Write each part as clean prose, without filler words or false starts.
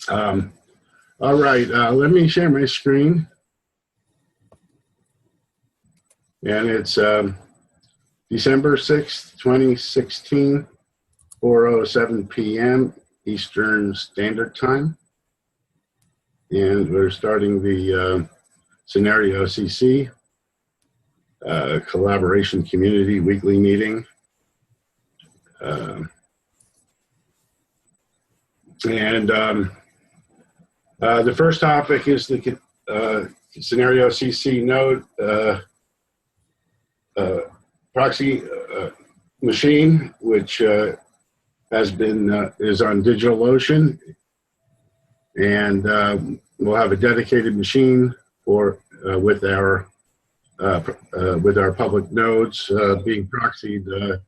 Um, all right, let me share my screen. And it's December 6th, 2016, 4:07 p.m. Eastern Standard Time. And we're starting the Synereo.cc Collaboration Community Weekly Meeting. The first topic is the Synereo.cc node proxy machine, which has been is on DigitalOcean, and we'll have a dedicated machine for with our public nodes being proxied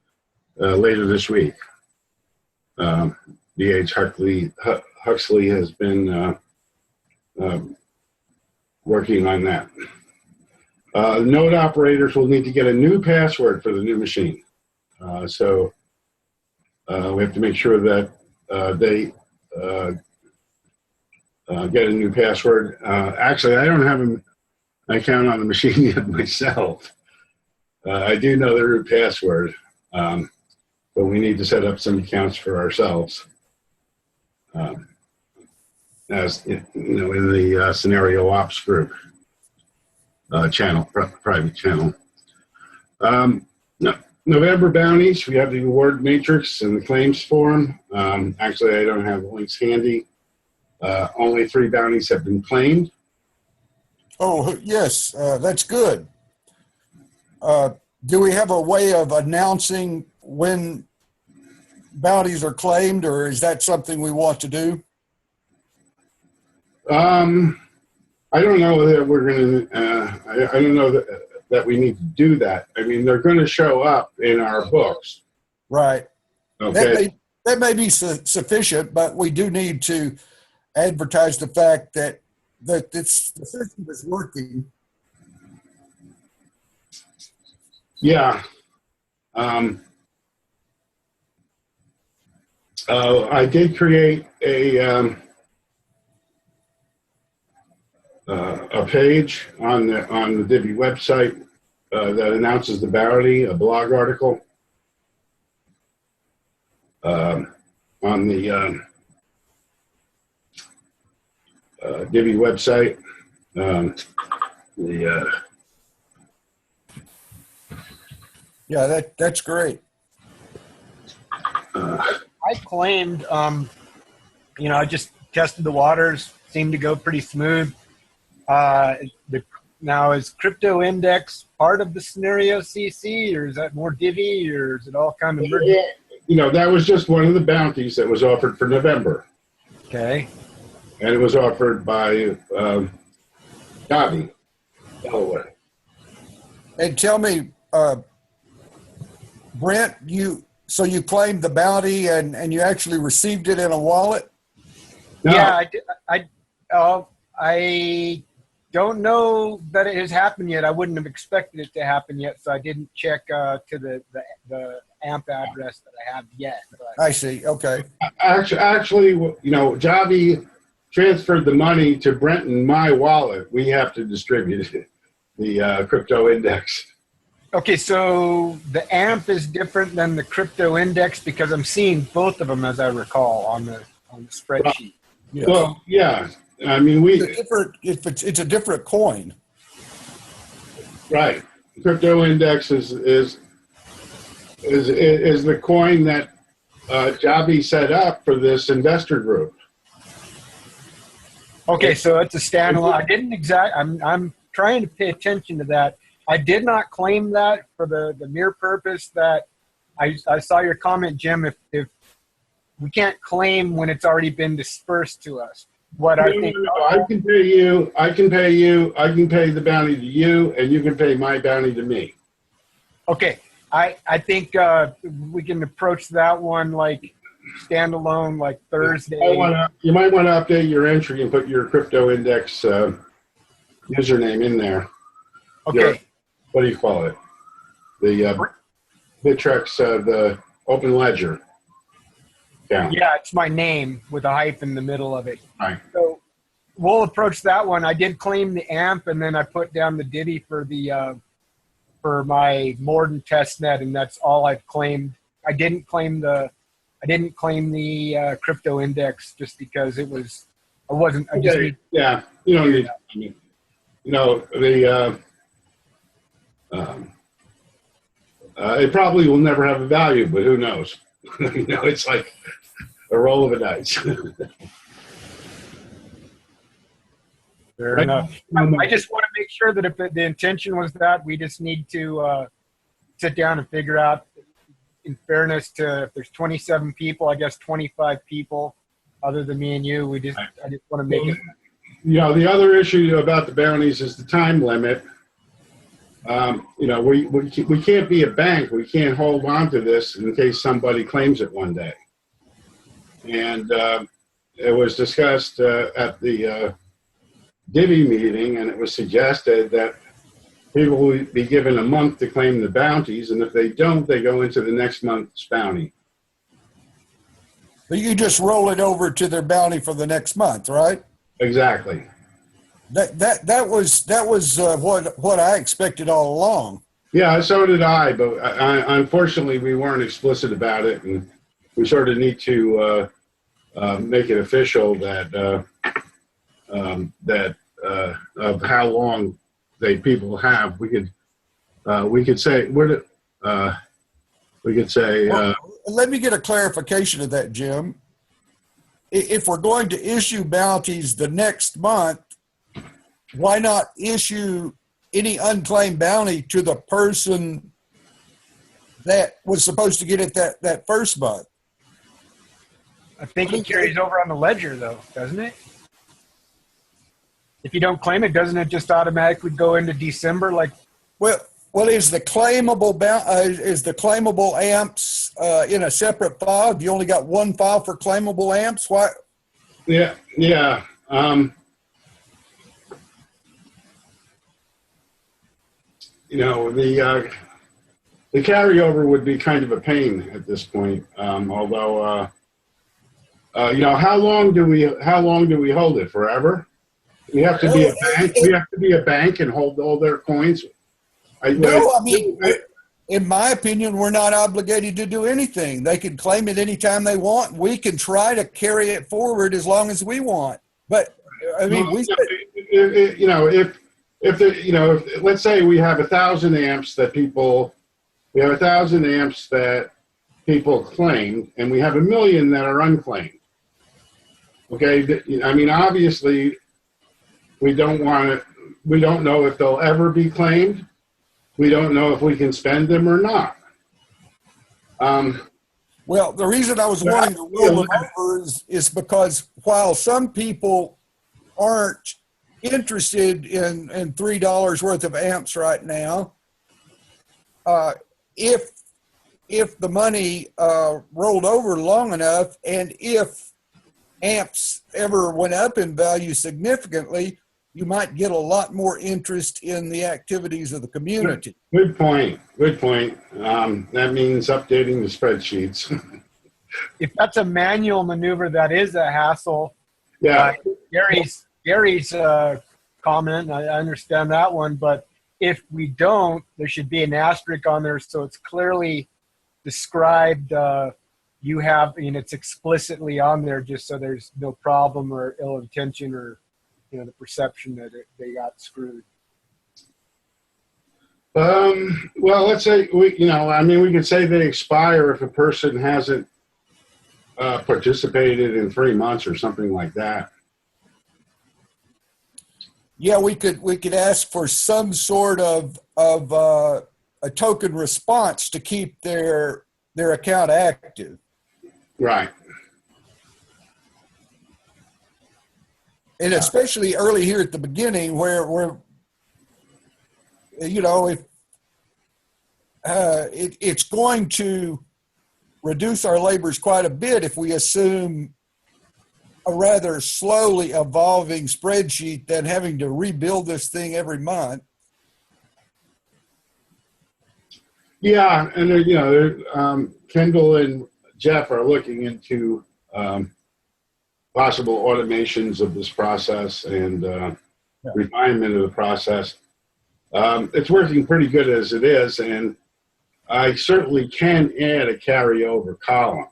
later this week. D.H. Huxley has been working on that. Node operators will need to get a new password for the new machine. So we have to make sure that they get a new password. Actually, I don't have an account on the machine yet myself. I do know the root password, but we need to set up some accounts for ourselves. As in the Scenario Ops group channel, private channel. November bounties, we have the award matrix and the claims form. Actually, I don't have the links handy. Only 3 bounties have been claimed. Oh, yes, that's good. Do we have a way of announcing when bounties are claimed, or is that something we want to do? I don't know that we're going to, I don't know that we need to do that. I mean, they're going to show up in our books. Right. Okay. That may be sufficient, but we do need to advertise the fact that the system is working. Yeah. I did create a page on the Divi website that announces the bounty, a blog article on the Divi website. Yeah, that's great. I claimed, I just tested the waters, seemed to go pretty smooth. Now, is Crypto Index part of the Synereo.cc, or is that more Divi, or is it all kind of merged? That was just one of the bounties that was offered for November. Okay. And it was offered by Gabi, Delaware. And tell me, Brent, so you claimed the bounty and you actually received it in a wallet? No. Yeah, I don't know that it has happened yet. I wouldn't have expected it to happen yet, so I didn't check to the AMP address that I have yet. But. I see. Okay. Actually, Javi transferred the money to Brent in my wallet. We have to distribute it, the Crypto Index. Okay, so the AMP is different than the Crypto Index because I'm seeing both of them, as I recall, on the spreadsheet. Well, yeah. I mean, it's a different coin. Right. Crypto Index is the coin that Javi set up for this investor group. Okay, so it's a standalone. I didn't I'm trying to pay attention to that. I did not claim that for the mere purpose that I saw your comment, Jim. If we can't claim when it's already been dispersed to us. I can pay you. I can pay the bounty to you, and you can pay my bounty to me. Okay, I think we can approach that one like standalone, like Thursday. You might want to update your entry and put your Crypto Index username in there. Okay. What do you call it? The Bittrex, the Open Ledger. account. Yeah, it's my name with a hyphen in the middle of it. Right. So we'll approach that one. I did claim the AMP, and then I put down the Divi for the for my Morden test net, and that's all I've claimed. I didn't claim the crypto index just because it was I wasn't. I just Okay. need. Yeah, you don't need. I mean, you know, it probably will never have a value, but who knows? You know, it's like a roll of a dice. Fair Right. enough. I just want to make sure that if the intention was that, we just need to sit down and figure out, in fairness to, if there's 27 people, I guess 25 people other than me and you, I just want to make it. You know, the other issue about the bounties is the time limit. You know, we can't be a bank. We can't hold on to this in case somebody claims it one day. And it was discussed at the Divi meeting, and it was suggested that people will be given a month to claim the bounties, and if they don't, they go into the next month's bounty. But you just roll it over to their bounty for the next month, right? Exactly. That was what I expected all along. Yeah, so did I, but unfortunately we weren't explicit about it, and we sort of need to make it official that of how long people have. We could say Let me get a clarification of that, Jim. If we're going to issue bounties the next month, why not issue any unclaimed bounty to the person that was supposed to get it that first month? I think it carries over on the ledger, though, doesn't it? If you don't claim it, doesn't it just automatically go into December? Like, well, is the claimable amps in a separate file? Have you only got one file for claimable amps? Why? Yeah. You know, the carryover would be kind of a pain at this point. Although, you know, how long do we hold it? Forever? We have to be a bank. We have to be a bank and hold all their coins. In my opinion, we're not obligated to do anything. They can claim it anytime they want. We can try to carry it forward as long as we want. But I mean, let's say we have 1,000 amps that people claimed, and we have 1 million that are unclaimed. Okay, I mean, obviously, we don't know if they'll ever be claimed. We don't know if we can spend them or not. Well, the reason I was wanting to roll it over is because while some people aren't interested in $3 worth of amps right now, if the money rolled over long enough, and if amps ever went up in value significantly, you might get a lot more interest in the activities of the community. Good point. That means updating the spreadsheets. if that's a manual maneuver, that is a hassle. Yeah. Gary's comment, I understand that one, but if we don't, there should be an asterisk on there so it's clearly described. It's explicitly on there just so there's no problem or ill intention or the perception that they got screwed. Well, let's say we could say they expire if a person hasn't participated in 3 months or something like that. Yeah, we could ask for some sort of a token response to keep their account active. Right. And especially early here at the beginning where if it's going to reduce our labors quite a bit if we assume a rather slowly evolving spreadsheet than having to rebuild this thing every month. Yeah, and Kendall and Jeff are looking into possible automations of this process and refinement of the process. It's working pretty good as it is, and I certainly can add a carryover column.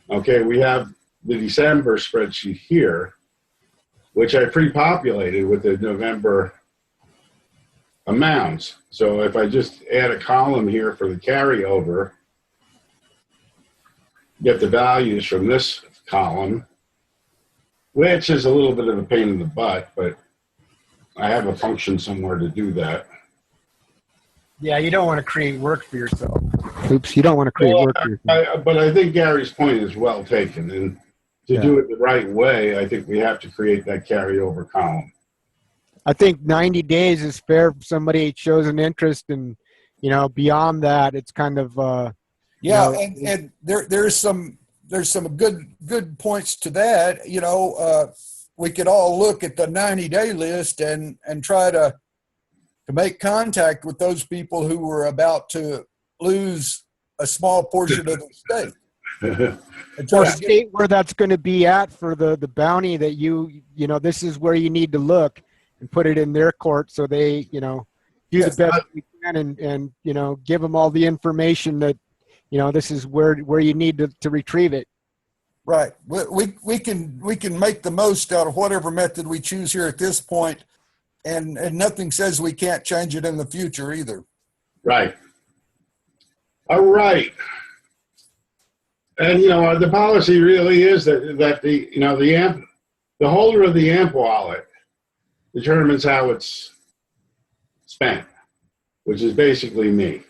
Okay, we have the December spreadsheet here, which I pre-populated with the November amounts. So if I just add a column here for the carryover, get the values from this column, which is a little bit of a pain in the butt, but I have a function somewhere to do that. Yeah, you don't want to create work for yourself. Oops, you don't want to create work for yourself. But I think Gary's point is well taken, and to do it the right way, I think we have to create that carryover column. I think 90 days is fair if somebody shows an interest, and beyond that, it's kind of and there's some good points to that. We could all look at the 90-day list and try to make contact with those people who were about to lose a small portion of the state. Or state where that's going to be at for the bounty that this is where you need to look, and put it in their court so they, do the best we can and give them all the information that, this is where you need to retrieve it. Right. We can make the most out of whatever method we choose here at this point, and nothing says we can't change it in the future either. Right. All right. And the policy really is that the holder of the AMP wallet determines how it's spent, which is basically me.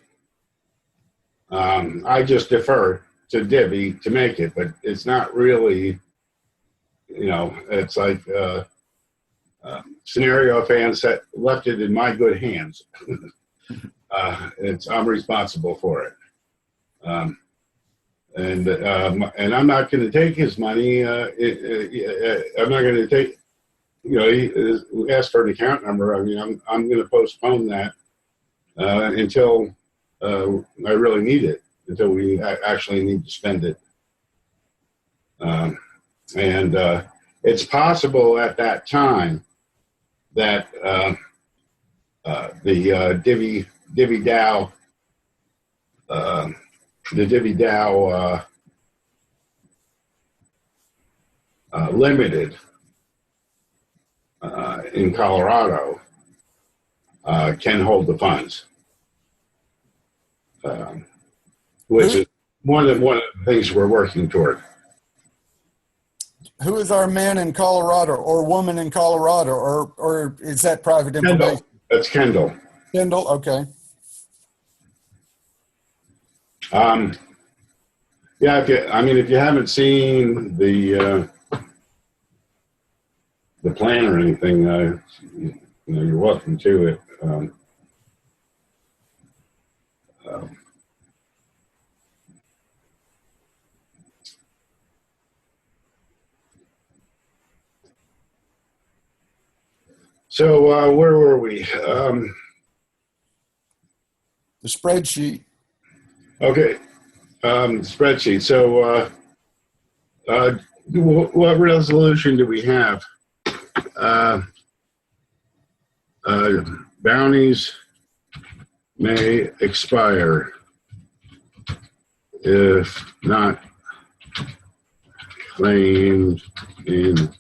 I just defer to Divvy to make it, but it's not really, it's like Synereo fans that left it in my good hands. I'm responsible for it. And I'm not going to take his money. I'm not going to take, he asked for an account number. I mean, I'm going to postpone that until I really need it, until we actually need to spend it. And it's possible at that time that the Divvy Dow, Limited in Colorado can hold the funds, which is one of the things we're working toward. Who is our man in Colorado or woman in Colorado, or is that private information? Kendall. That's Kendall. Kendall, okay. Yeah, if you haven't seen the plan or anything, you're welcome to it. So where were we? The spreadsheet. Okay, spreadsheet. So what resolution do we have? Bounties may expire if not claimed in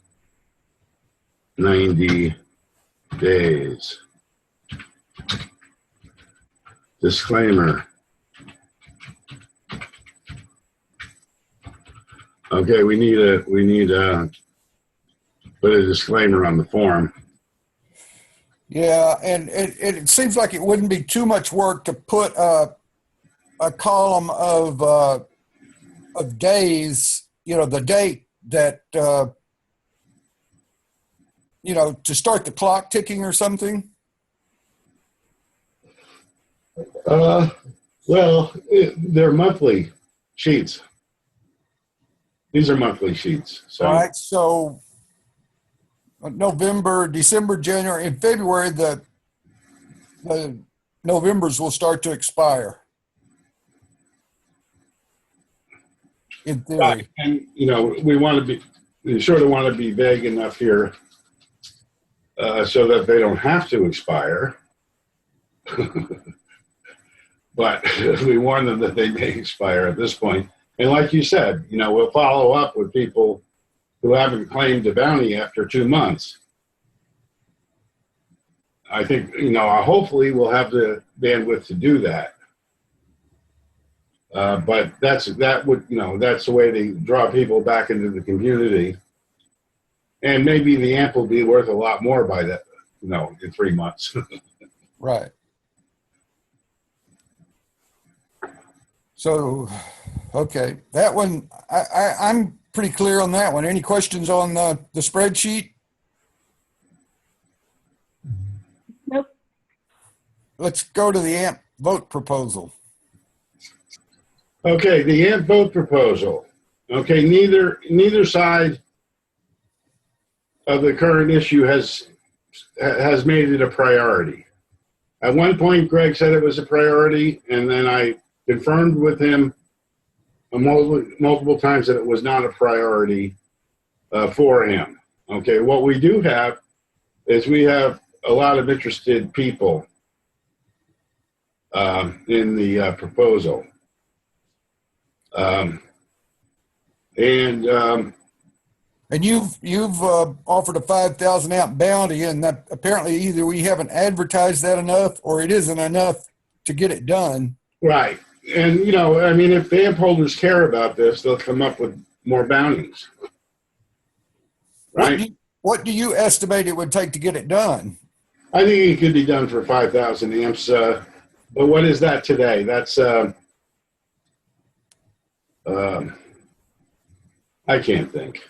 90 days. Disclaimer. Okay, we need a put a disclaimer on the form. Yeah, and it seems like it wouldn't be too much work to put a column of days, the date that to start the clock ticking or something. Well, they're monthly sheets. These are monthly sheets. So. All right, so November, December, January, and February, the Novembers will start to expire. in Right. theory. And, we sort of want to be vague enough here so that they don't have to expire. But we warn them that they may expire at this point. And like you said, we'll follow up with people who haven't claimed a bounty after 2 months. I think, hopefully we'll have the bandwidth to do that. But that's the way to draw people back into the community. And maybe the AMP will be worth a lot more by that, in 3 months. Right. So, okay, that one, I'm pretty clear on that one. Any questions on the spreadsheet? Nope. Let's go to the AMP vote proposal. Okay, the AMP vote proposal. Okay, neither side of the current issue has made it a priority. At one point, Greg said it was a priority, and then I confirmed with him multiple times that it was not a priority for him. Okay, what we do have is we have a lot of interested people in the proposal. And you've offered a 5,000 amp bounty, and that apparently either we haven't advertised that enough or it isn't enough to get it done. right. And, if the AMP holders care about this, they'll come up with more bounties. Right? What do you estimate it would take to get it done? I think it could be done for 5,000 amps. But what is that today? That's, I can't think.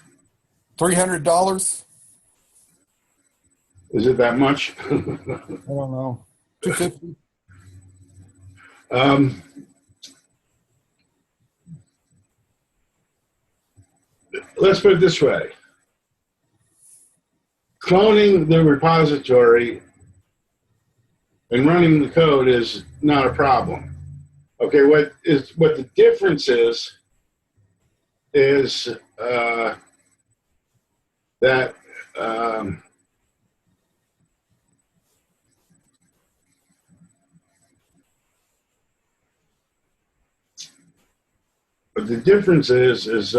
$300? Is it that much? I don't know. 250? Let's put it this way. Cloning the repository and running the code is not a problem. Okay, what the difference is that but the difference is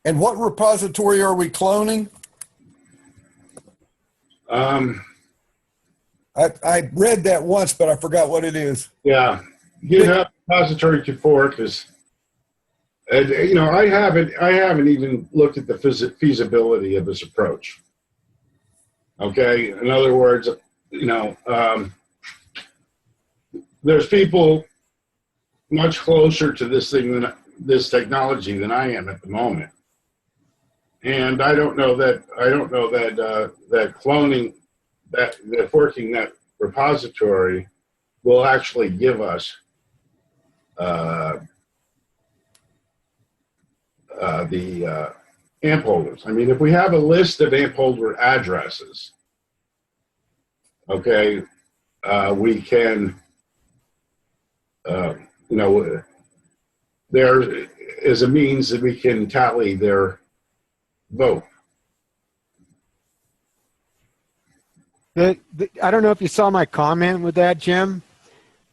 and what repository are we cloning? I read that once, but I forgot what it is. Yeah, GitHub repository to fork is, I haven't even looked at the feasibility of this approach. Okay, in other words, there's people much closer to this technology than I am at the moment, and I don't know that that cloning, that forking that repository will actually give us the AMP holders. I mean, if we have a list of AMP holder addresses, okay, we can, there is a means that we can tally their vote. I don't know if you saw my comment with that, Jim.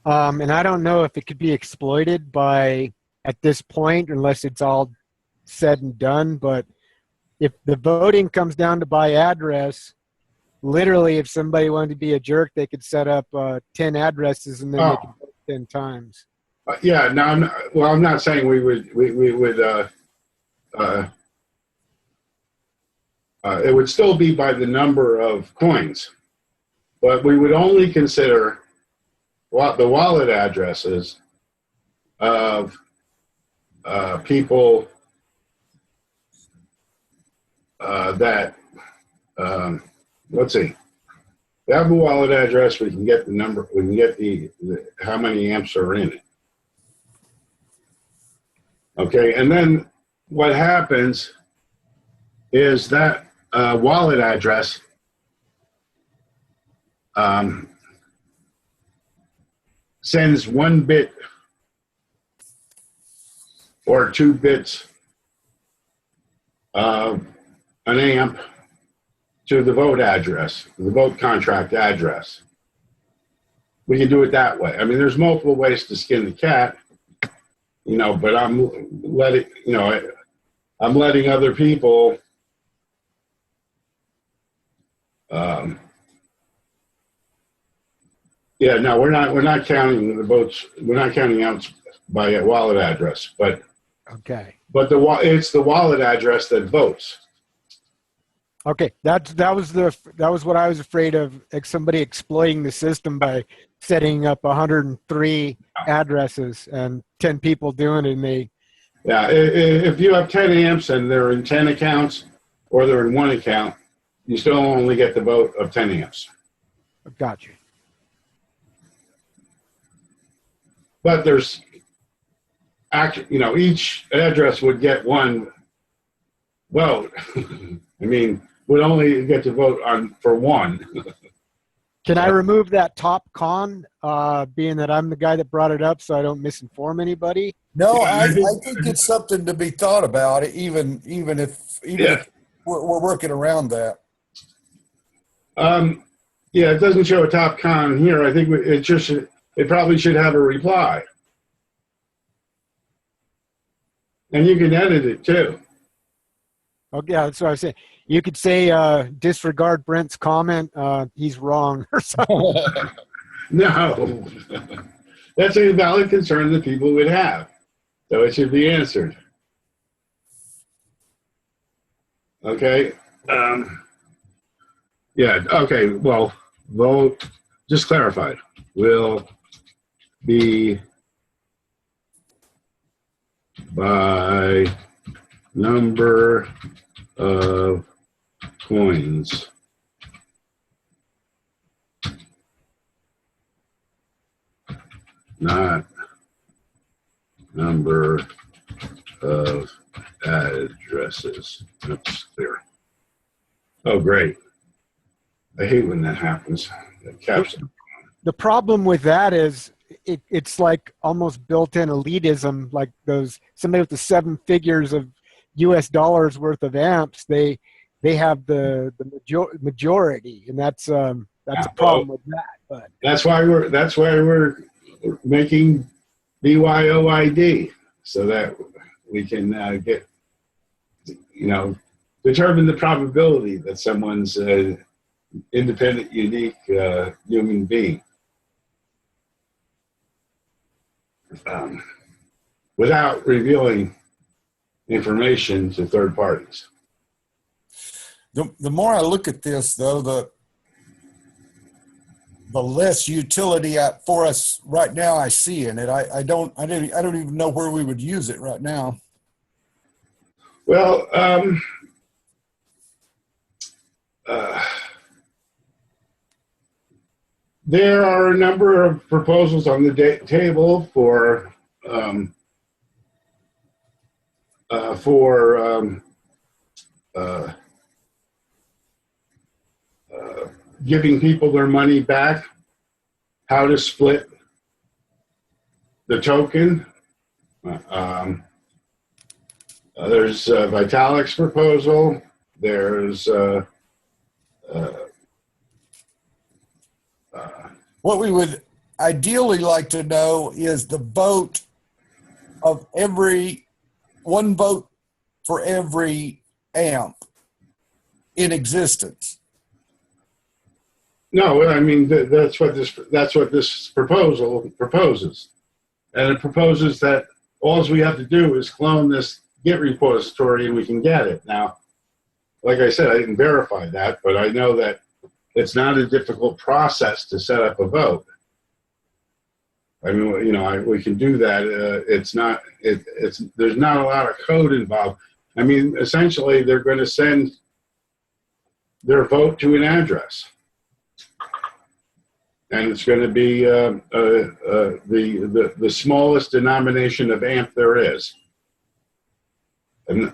And I don't know if it could be exploited at this point, unless it's all said and done. But if the voting comes down to by address, literally, if somebody wanted to be a jerk, they could set up 10 addresses and then they could vote 10 times. Yeah, no, I'm not saying we would it would still be by the number of coins, but we would only consider the wallet addresses of people that, let's see, we have a wallet address, we can get the number, we can get the how many amps are in it. Okay, and then what happens is that wallet address sends 1 bit or 2 bits of an amp to the vote address, the vote contract address. We can do it that way. I mean, there's multiple ways to skin the cat, you know, but I'm letting other people yeah, no, we're not counting the votes. We're not counting out by a wallet address, but Okay. but it's the wallet address that votes. Okay. That was what I was afraid of, like somebody exploiting the system by setting up 103 addresses and 10 people doing it, and they. Yeah, if you have 10 amps and they're in 10 accounts or they're in 1 account, you still only get the vote of 10 amps. Got you. But there's, you know, each address would get 1 vote. I mean, would only get to vote for 1. Can I remove that top con, being that I'm the guy that brought it up, so I don't misinform anybody? No, Yeah, I think it's something to be thought about, even if we're working around that. Yeah, it doesn't show a top con here. I think it probably should have a reply. And you can edit it too. Oh, yeah, that's what I was saying. You could say, disregard Brent's comment. He's wrong or something. No, that's a valid concern that people would have. So it should be answered. Okay. Yeah, okay, well, vote, just clarified, will be by number of coins. Not number of addresses. That's clear. Oh, great. I hate when that happens. The problem with that is it's like almost built-in elitism, like somebody with the 7 figures of US dollars worth of amps, they have the majority, and that's a problem with that. But that's why we're making BYOID, so that we can get, you know, determine the probability that someone's independent, unique human being, without revealing information to third parties. The more I look at this, though, the less utility for us right now I see in it. I don't even know where we would use it right now. Well, there are a number of proposals on the table for giving people their money back, how to split the token. There's Vitalik's proposal. There's what we would ideally like to know is the vote of one vote for every amp in existence. No, I mean that's what this proposal proposes, and it proposes that all we have to do is clone this Git repository and we can get it. Now, like I said, I didn't verify that, but I know that it's not a difficult process to set up a vote. I mean, you know, we can do that. There's not a lot of code involved. I mean, essentially, they're going to send their vote to an address, and it's going to be the smallest denomination of amp there is, and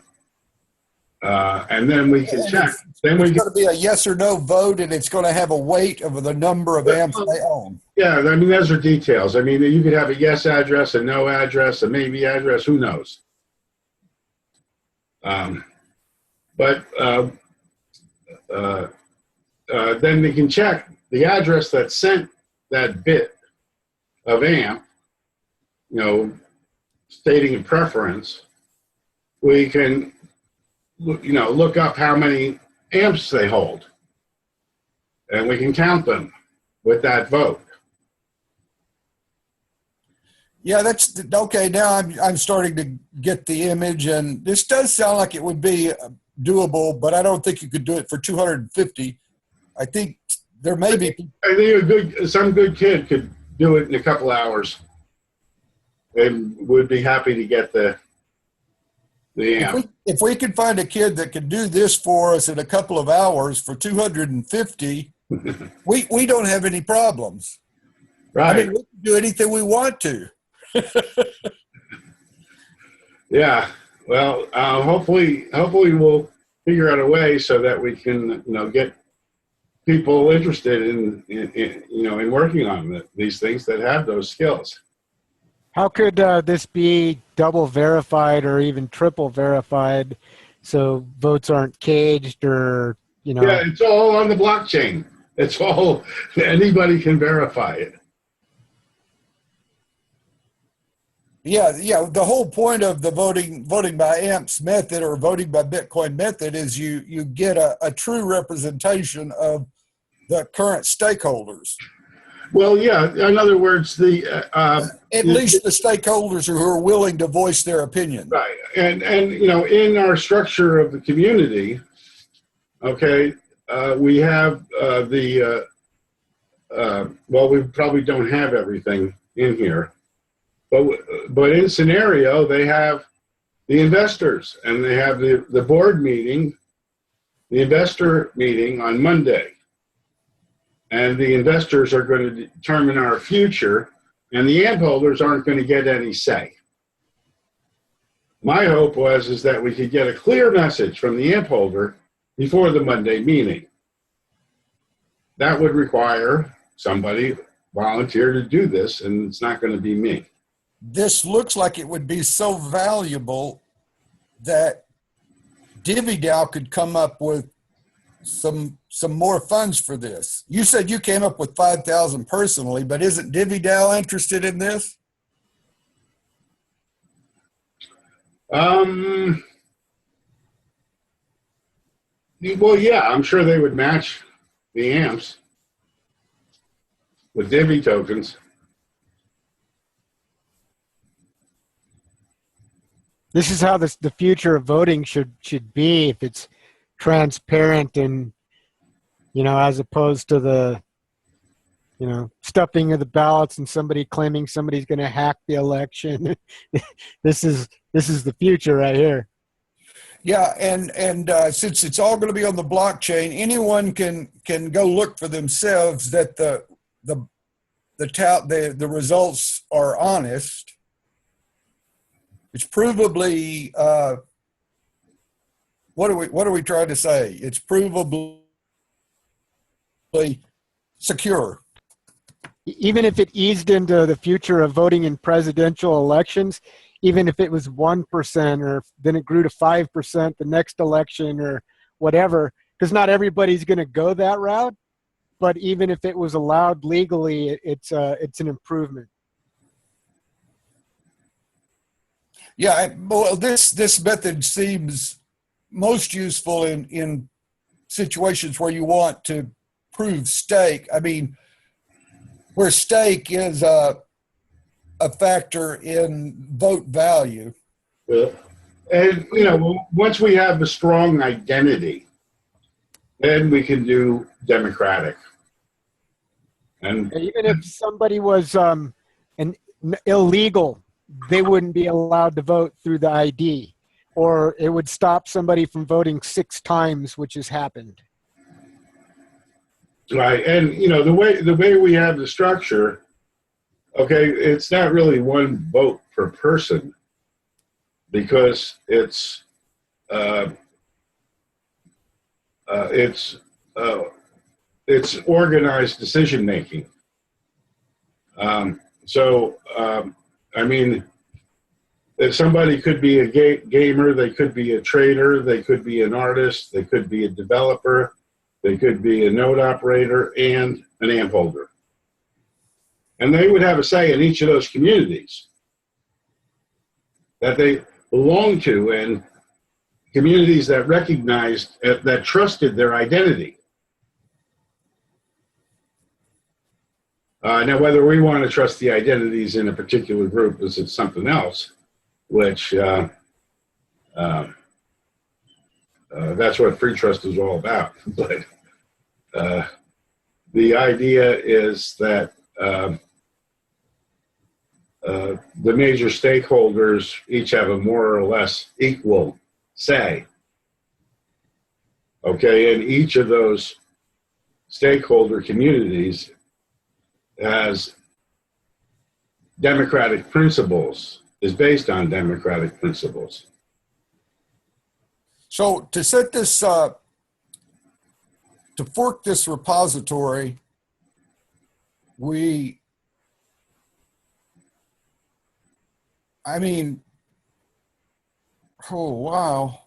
then we can check. Then It's going to be a yes or no vote, and it's going to have a weight of the number of amps they own. Yeah, I mean, those are details. I mean, you could have a yes address, a no address, a maybe address, who knows? But then they can check the address that sent that bit of AMP, stating a preference. We can, look up how many amps they hold, and we can count them with that vote. Yeah, that's okay. Now I'm starting to get the image, and this does sound like it would be doable, but I don't think you could do it for 250. I think there may be. I think some good kid could do it in a couple hours, and would be happy to get the amp. If we could find a kid that could do this for us in a couple of hours for 250, we don't have any problems. Right. I mean, we can do anything we want to. Yeah. Well, hopefully we'll figure out a way so that we can, get people interested in working on these things that have those skills. How could this be double verified or even triple verified so votes aren't caged or, Yeah, it's all on the blockchain. It's all, anybody can verify it. Yeah. The whole point of the voting by AMPS method or voting by Bitcoin method is you get a true representation of the current stakeholders. Well, yeah. In other words, at least the stakeholders who are willing to voice their opinion. Right, and in our structure of the community, okay, we have well, we probably don't have everything in here, but in Synereo they have the investors, and they have the board meeting, the investor meeting on Monday. And the investors are going to determine our future, and the AMP holders aren't going to get any say. My hope is that we could get a clear message from the AMP holder before the Monday meeting. That would require somebody volunteer to do this, and it's not going to be me. This looks like it would be so valuable that DiviDAO could come up with some more funds for this. You said you came up with 5,000 personally, but isn't DiviDAO interested in this? Well, yeah, I'm sure they would match the amps with Divi tokens. this is how the future of voting should be if it's transparent and, as opposed to the, stuffing of the ballots and somebody claiming somebody's going to hack the election. This is the future right here. Yeah, and since it's all going to be on the blockchain, anyone can go look for themselves that the results are honest. It's provably what are we trying to say? It's provably secure. Even if it eased into the future of voting in presidential elections, even if it was 1% or then it grew to 5% the next election or whatever, because not everybody's going to go that route. But even if it was allowed legally, it's an improvement. Yeah, well, this method seems most useful in situations where you want to prove stake. I mean, where stake is a factor in vote value. Yeah. And, once we have a strong identity, then we can do democratic. And even if somebody was an illegal, they wouldn't be allowed to vote through the ID, or it would stop somebody from voting 6 times, which has happened. right, and the way we have the structure, okay, it's not really one vote per person because it's organized decision making. I mean, if somebody could be a gamer, they could be a trader, they could be an artist, they could be a developer, they could be a node operator and an amp holder. And they would have a say in each of those communities that they belong to, and communities that recognized, that trusted their identity. Now, whether we want to trust the identities in a particular group is something else, which that's what free trust is all about. But the idea is that the major stakeholders each have a more or less equal say. Okay, and each of those stakeholder communities has democratic principles, is based on democratic principles. So to set this, to fork this repository, oh, wow.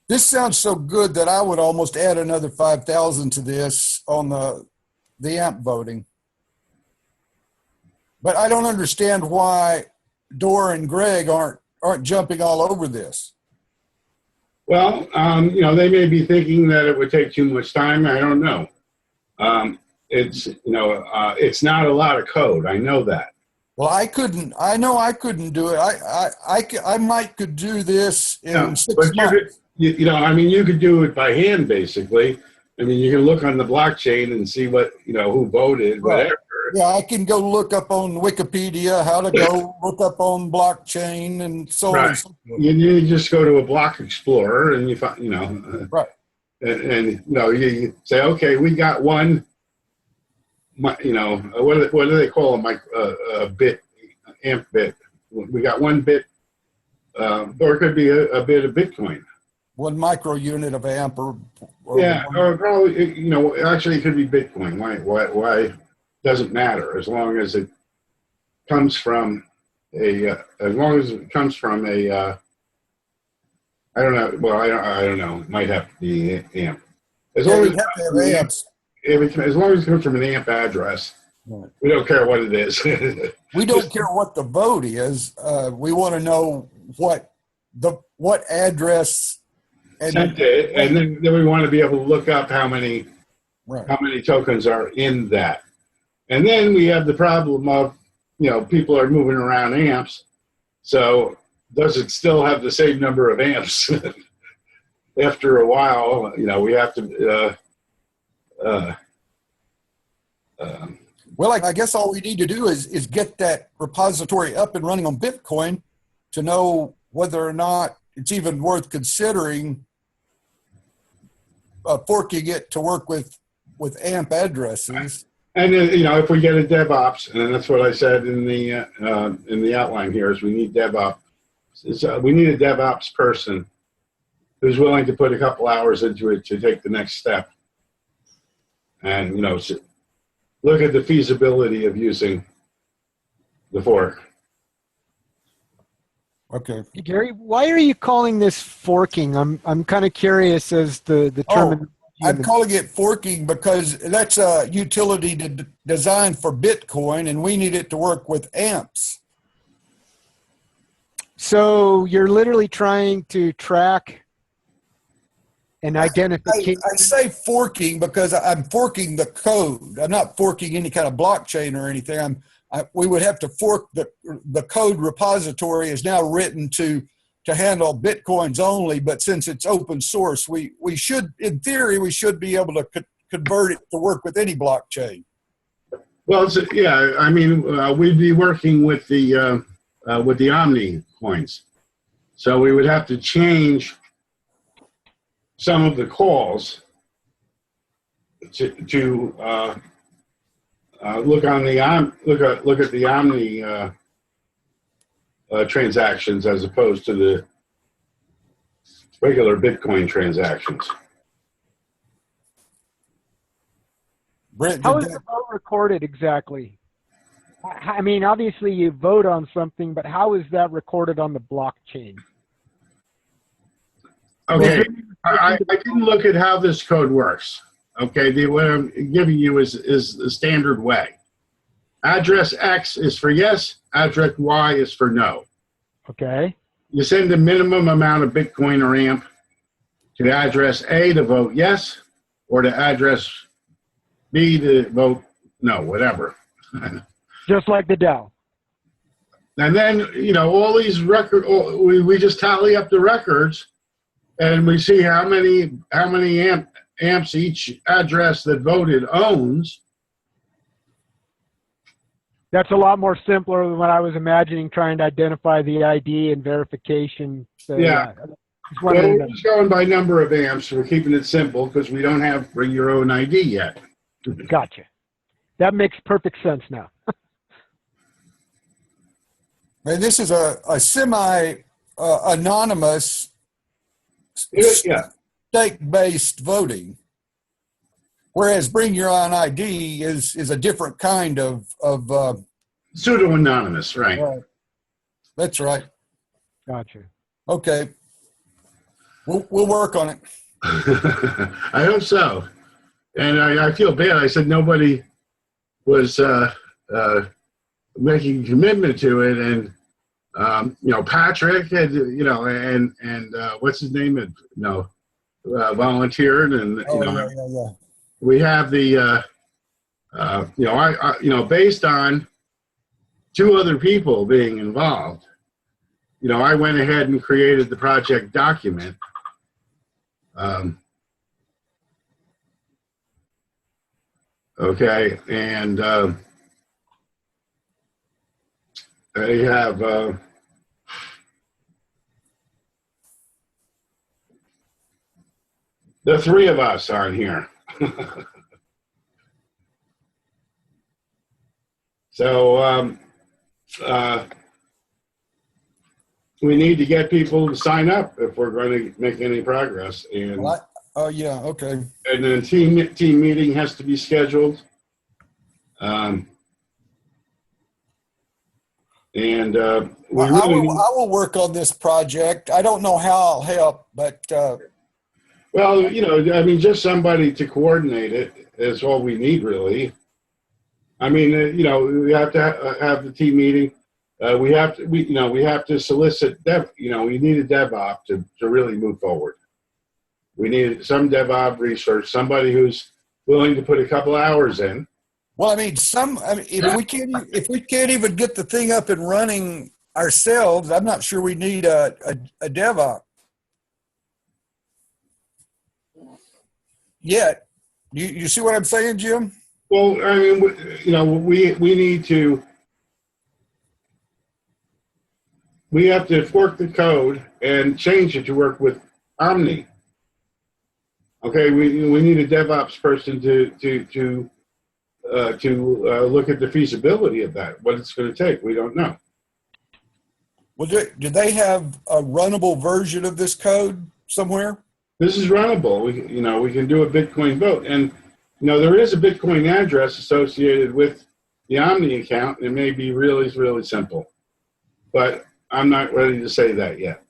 This sounds so good that I would almost add another 5,000 to this on the amp voting. But I don't understand why Dora and Greg aren't jumping all over this. Well, they may be thinking that it would take too much time. I don't know. It's not a lot of code. I know that. Well, I know I couldn't do it. I might could do this in 6 months. You could do it by hand, basically. I mean, you can look on the blockchain and see what, who voted, Right. whatever. Yeah, I can go look up on Wikipedia how to go look up on blockchain and so on and so forth. You just go to a block explorer and you find, Right. And you say, okay, we got one, what do they call them? A bit, amp bit. We got 1 bit, or it could be a bit of Bitcoin. 1 micro unit of amp or probably, actually it could be Bitcoin. Why doesn't matter as long as it comes from I don't know. Well, I don't know. It might have to be amp. As long as it comes from an amp address, right. We don't care what it is. We don't care what the vote is. We want to know what address. And then we want to be able to look up how many tokens are in that. And then we have the problem of, people are moving around amps. So does it still have the same number of amps? After a while, we have to. Well, I guess all we need to do is get that repository up and running on Bitcoin to know whether or not it's even worth considering forking it to work with AMP addresses. And then, if we get a DevOps, and that's what I said in the outline here, is we need DevOps. We need a DevOps person who's willing to put a couple hours into it to take the next step, and look at the feasibility of using the fork. Okay, Gary, why are you calling this forking? I'm kind of curious as the term. I'm calling it forking because that's a utility designed for Bitcoin, and we need it to work with amps. So you're literally trying to track an identification. I say forking because I'm forking the code. I'm not forking any kind of blockchain or anything. We would have to fork the code repository is now written to handle Bitcoins only, but since it's open source, we should, in theory, we should be able to convert it to work with any blockchain. Well, we'd be working with the Omni coins, so we would have to change some of the calls to look at the Omni transactions as opposed to the regular Bitcoin transactions. Brent, How did is that, the vote recorded exactly? I mean, obviously you vote on something, but how is that recorded on the blockchain? Okay, I didn't look at how this code works. Okay, what I'm giving you is the standard way. Address X is for yes, address Y is for no. Okay. You send a minimum amount of Bitcoin or AMP to address A to vote yes, or to address B to vote no, whatever. Just like the DAO. And then, all these we just tally up the records, and we see how many amps each address that voted owns. That's a lot more simpler than what I was imagining, trying to identify the ID and verification. So, Yeah. Just Well, wondering we're just going by number of amps. We're keeping it simple because we don't have bring your own ID yet. Gotcha. That makes perfect sense now. and this is a semi anonymous Yeah. stake-based voting, whereas bring your own ID is a different kind of Pseudo-anonymous, right. That's right. Gotcha. Okay, we'll work on it. I hope so. And I feel bad. I said nobody was making a commitment to it. And, Patrick had, and what's his name? Had, volunteered. And, Yeah. we have the, based on two other people being involved, I went ahead and created the project document. Okay, and I have the three of us on here. So we need to get people to sign up if we're going to make any progress. And Yeah, okay. and then team meeting has to be scheduled. I will work on this project. I don't know how I'll help, but just somebody to coordinate it is all we need, really. We have to have the team meeting. We have to solicit dev. We need a DevOps to really move forward. We need some DevOps research, somebody who's willing to put a couple hours in. Well, if we can't even get the thing up and running ourselves, I'm not sure we need a DevOps yet. You see what I'm saying, Jim? Well, we need to. We have to fork the code and change it to work with Omni. Okay, we need a DevOps person to look at the feasibility of that. What it's going to take, we don't know. Well, do they have a runnable version of this code somewhere? This is runnable. We can do a Bitcoin vote, and there is a Bitcoin address associated with the Omni account. It may be really, really simple, but I'm not ready to say that yet.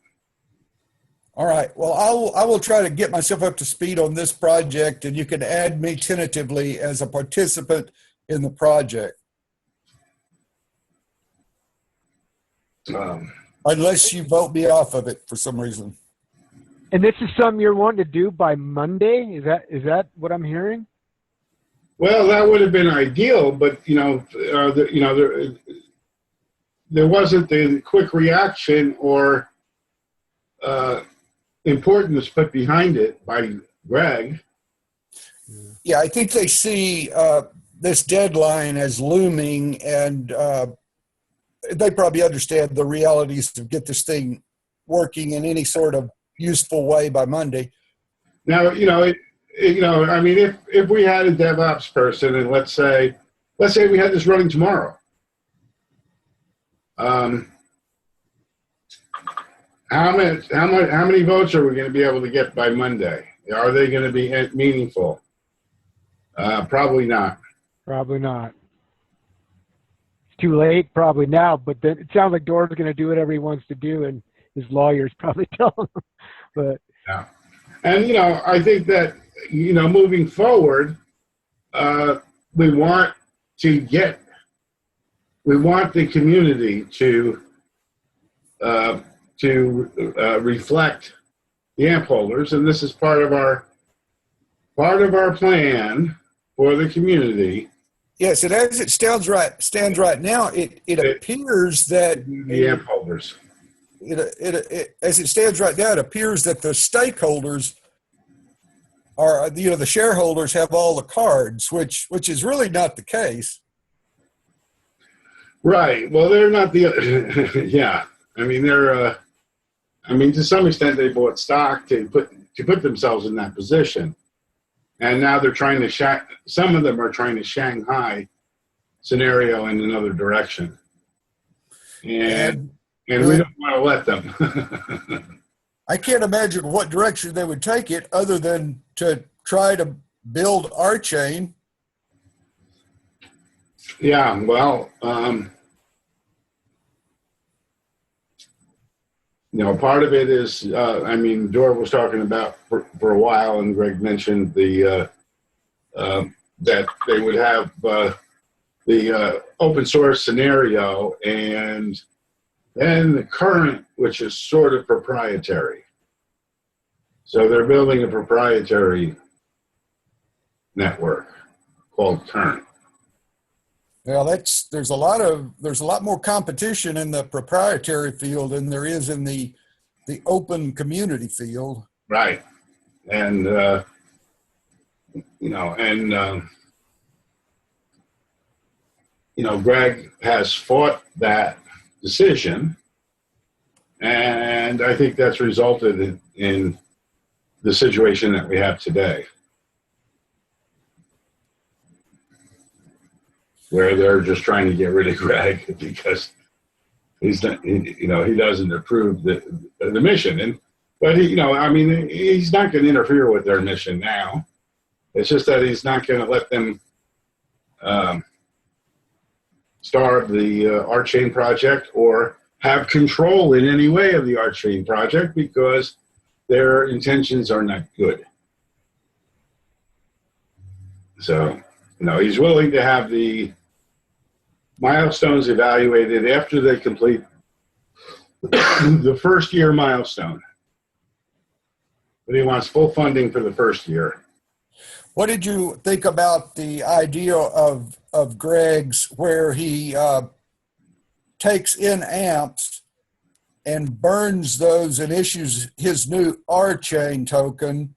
All right. Well, I will try to get myself up to speed on this project, and you can add me tentatively as a participant in the project. Unless you vote me off of it for some reason. And this is something you're wanting to do by Monday? Is that what I'm hearing? Well, that would have been ideal, but there wasn't the quick reaction or importance put behind it by Greg. Yeah, I think they see this deadline as looming, and they probably understand the realities to get this thing working in any sort of useful way by Monday. Now, if we had a DevOps person, and let's say we had this running tomorrow, how many votes are we going to be able to get by Monday? Are they going to be meaningful? Probably not. Probably not. It's too late, probably now. But then it sounds like Dora's going to do whatever he wants to do, and his lawyers probably tell him. But Yeah. And, I think that, moving forward, we want to we want the community to reflect the amp holders, and this is part of our plan for the community. Yes, and as it stands right now, it appears that The amp holders. as it stands right now, it appears that the stakeholders are, the shareholders have all the cards, which is really not the case. Right. Well, they're not the. Yeah. I mean, they're. To some extent, they bought stock to put themselves in that position, and now they're trying to. Some of them are trying to Shanghai Synereo in another direction, and we don't want to let them. I can't imagine what direction they would take it other than to try to build our chain. Yeah, well, part of it is, Dora was talking about for a while, and Greg mentioned that they would have the open source scenario and then the current, which is sort of proprietary. So they're building a proprietary network called Current. Well, there's a lot more competition in the proprietary field than there is in the open community field. Right. And Greg has fought that decision, and I think that's resulted in the situation that we have today, where they're just trying to get rid of Greg because he's not, he doesn't approve the mission. But he's not going to interfere with their mission now. It's just that he's not going to let them starve the ArtChain project or have control in any way of the ArtChain project because their intentions are not good. So, he's willing to have the milestones evaluated after they complete the first year milestone. But he wants full funding for the first year. What did you think about the idea of Greg's where he takes in amps and burns those and issues his new R-Chain token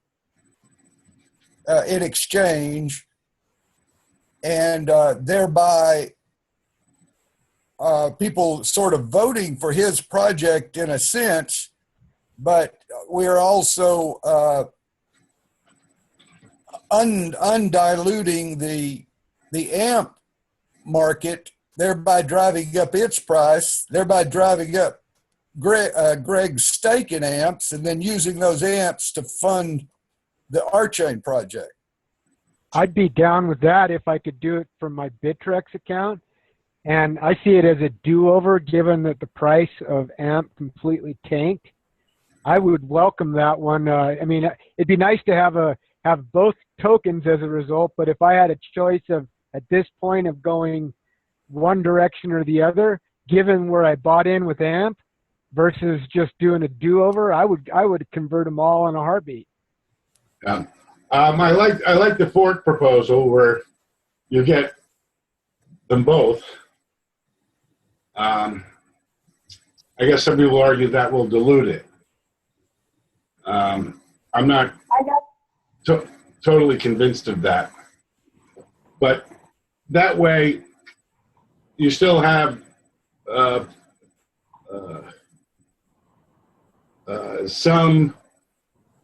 in exchange, and thereby people sort of voting for his project in a sense, but we're also undiluting the amp market, thereby driving up its price, thereby driving up Greg's stake in amps, and then using those amps to fund the ArtChain project. I'd be down with that if I could do it from my Bittrex account. And I see it as a do-over, given that the price of AMP completely tanked. I would welcome that one. It'd be nice to have both tokens as a result, but if I had a choice of, at this point, of going one direction or the other, given where I bought in with AMP versus just doing a do-over, I would convert them all in a heartbeat. Yeah. I like the fork proposal where you get them both. I guess some people argue that will dilute it. I'm not totally convinced of that. But that way, you still have some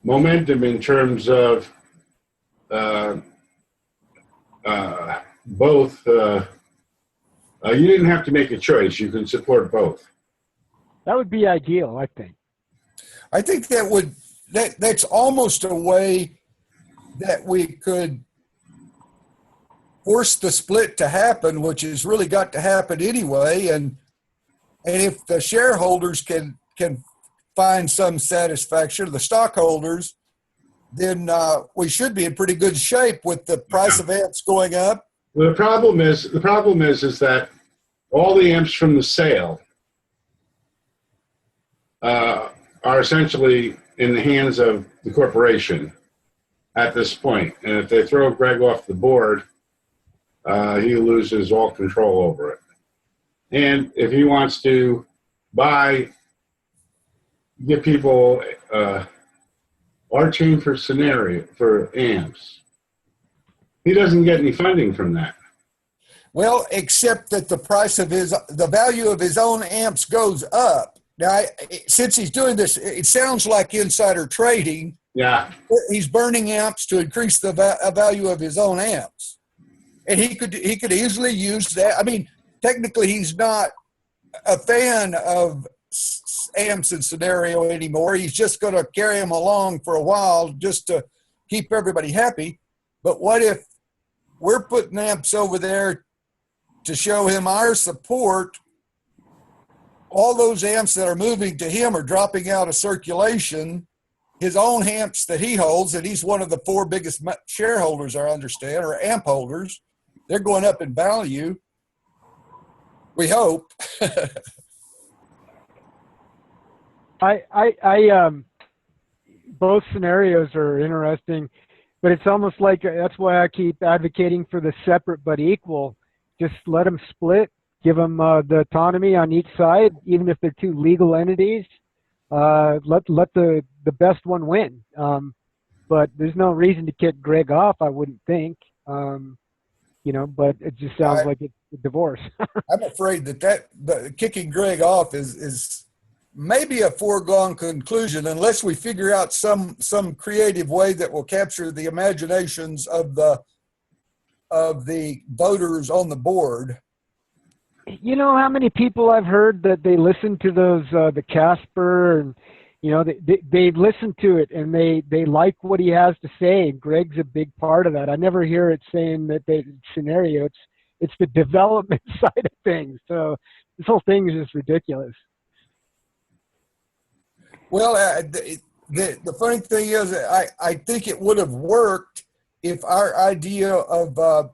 momentum in terms of both. You didn't have to make a choice. You can support both. That would be ideal, I think. I think that's almost a way that we could force the split to happen, which has really got to happen anyway. And if the shareholders can find some satisfaction, the stockholders, then we should be in pretty good shape with the price of amps going up. Well, the problem is that all the amps from the sale are essentially in the hands of the corporation at this point. And if they throw Greg off the board, he loses all control over it. And if he wants to give people our chain for Synereo for amps, he doesn't get any funding from that. Well, except that the value of his own amps goes up. Now, since he's doing this, it sounds like insider trading. Yeah. He's burning amps to increase the value of his own amps, and he could easily use that. I mean, technically, he's not a fan of amps and Synereo anymore. He's just going to carry them along for a while just to keep everybody happy. But what if we're putting amps over there to show him our support? All those amps that are moving to him are dropping out of circulation. His own amps that he holds, and he's one of the 4 biggest shareholders, I understand, or amp holders, they're going up in value. We hope. Both scenarios are interesting, but it's almost like that's why I keep advocating for the separate but equal. Just let them split, give them the autonomy on each side, even if they're 2 legal entities. Let the best one win. But there's no reason to kick Greg off, I wouldn't think. But it just sounds like it's a divorce. I'm afraid that the kicking Greg off is maybe a foregone conclusion unless we figure out some creative way that will capture the imaginations of the voters on the board. You know how many people I've heard that they listen to those the Casper, and they listen to it and they like what he has to say. Greg's a big part of that. I never hear it saying that Synereo. It's the development side of things. So this whole thing is just ridiculous. Well, the funny thing is, I think it would have worked if our idea of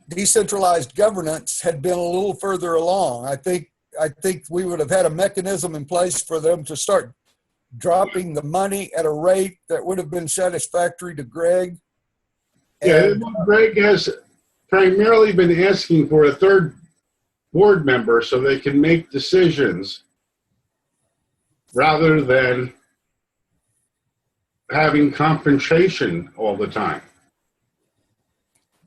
decentralized governance had been a little further along. I think we would have had a mechanism in place for them to start dropping the money at a rate that would have been satisfactory to Greg. And Greg has primarily been asking for a 3rd board member so they can make decisions rather than having confrontation all the time.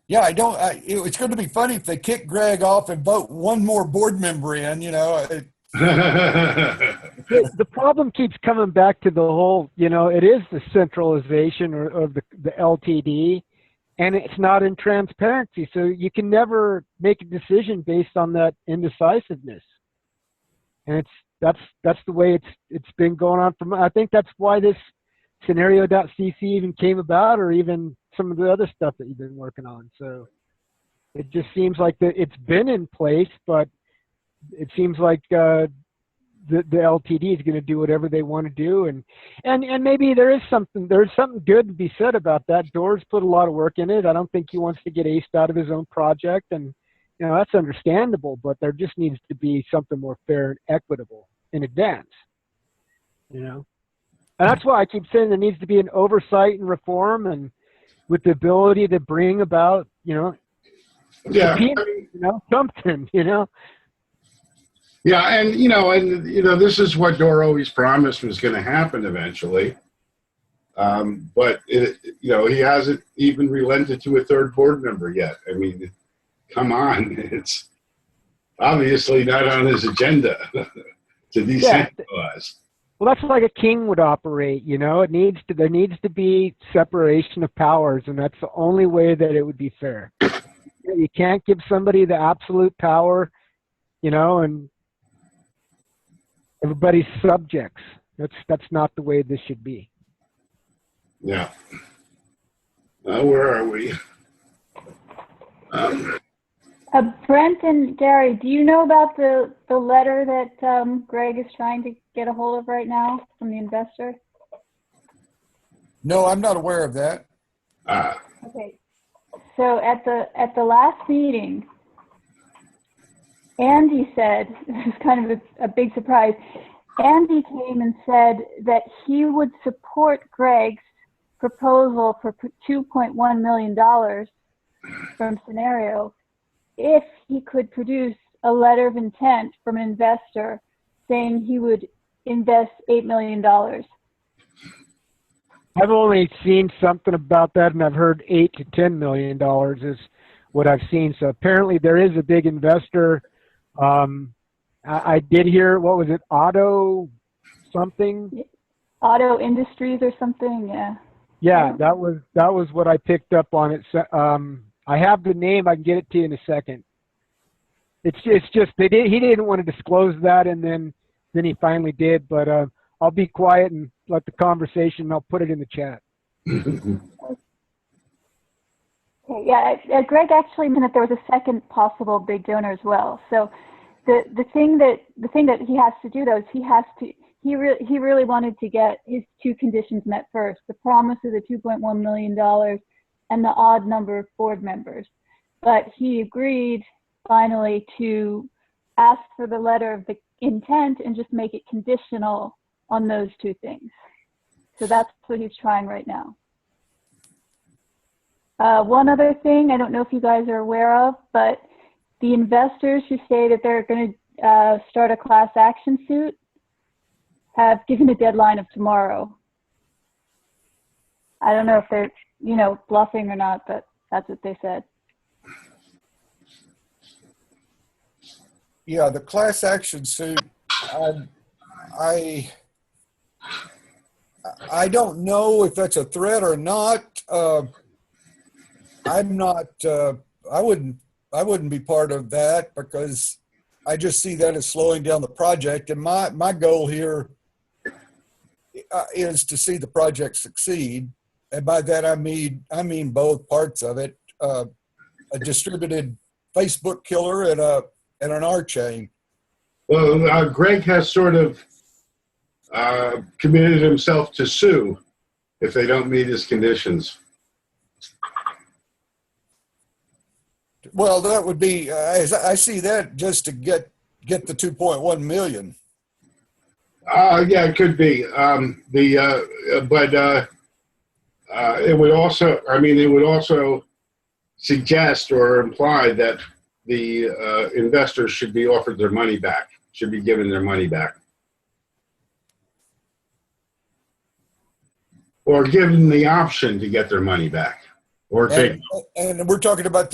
Yeah, it's going to be funny if they kick Greg off and vote one more board member in, The problem keeps coming back to the whole, it is the centralization of the LTD, and it's not in transparency. So you can never make a decision based on that indecisiveness. And that's the way it's been going on I think that's why this Synereo.cc even came about, or even some of the other stuff that you've been working on. So it just seems like it's been in place, but it seems like the LTD is going to do whatever they want to do, and maybe there's something good to be said about that. Door's put a lot of work in it. I don't think he wants to get aced out of his own project, and that's understandable. But there just needs to be something more fair and equitable in advance, And that's why I keep saying there needs to be an oversight and reform, and with the ability to bring about, something, Yeah, and this is what Dore always promised was going to happen eventually. But he hasn't even relented to a 3rd board member yet. I mean, come on, it's obviously not on his agenda to decentralize. Well, that's like a king would operate. There needs to be separation of powers, and that's the only way that it would be fair. You can't give somebody the absolute power, and everybody's subjects. That's not the way this should be. Yeah. Where are we? Brent and Gary, do you know about the letter that Greg is trying to get a hold of right now from the investor? No, I'm not aware of that. Okay. So at the last meeting, Andy said, this is kind of a big surprise, Andy came and said that he would support Greg's proposal for $2.1 million from Synereo if he could produce a letter of intent from an investor saying he would invest $8 million. I've only seen something about that, and I've heard $8 to $10 million is what I've seen. So apparently there is a big investor. I did hear, what was it, Auto something? Auto Industries or something, yeah. Yeah, that was what I picked up on it. I have the name. I can get it to you in a second. It's just he didn't want to disclose that, and then he finally did. But I'll be quiet and let the conversation. I'll put it in the chat. Okay, yeah, Greg actually meant that there was a second possible big donor as well. So the thing that he has to do though is he really wanted to get his two conditions met first: the promise of the $2.1 million and the odd number of board members. But he agreed finally to ask for the letter of the intent and just make it conditional on those two things. So that's what he's trying right now. One other thing, I don't know if you guys are aware of, but the investors who say that they're going to start a class action suit have given a deadline of tomorrow. I don't know if they're, bluffing or not, but that's what they said. Yeah, the class action suit, I don't know if that's a threat or not. I'm not, I wouldn't be part of that because I just see that as slowing down the project. And my goal here is to see the project succeed. And by that, I mean both parts of it, a distributed Facebook killer and an R chain. Well, Greg has sort of committed himself to sue if they don't meet his conditions. Well, that would be, I see that just to get the 2.1 million. Yeah, it could be. It would also suggest or imply that the investors should be offered their money back, should be given their money back. Or given the option to get their money back. Or take. And we're talking about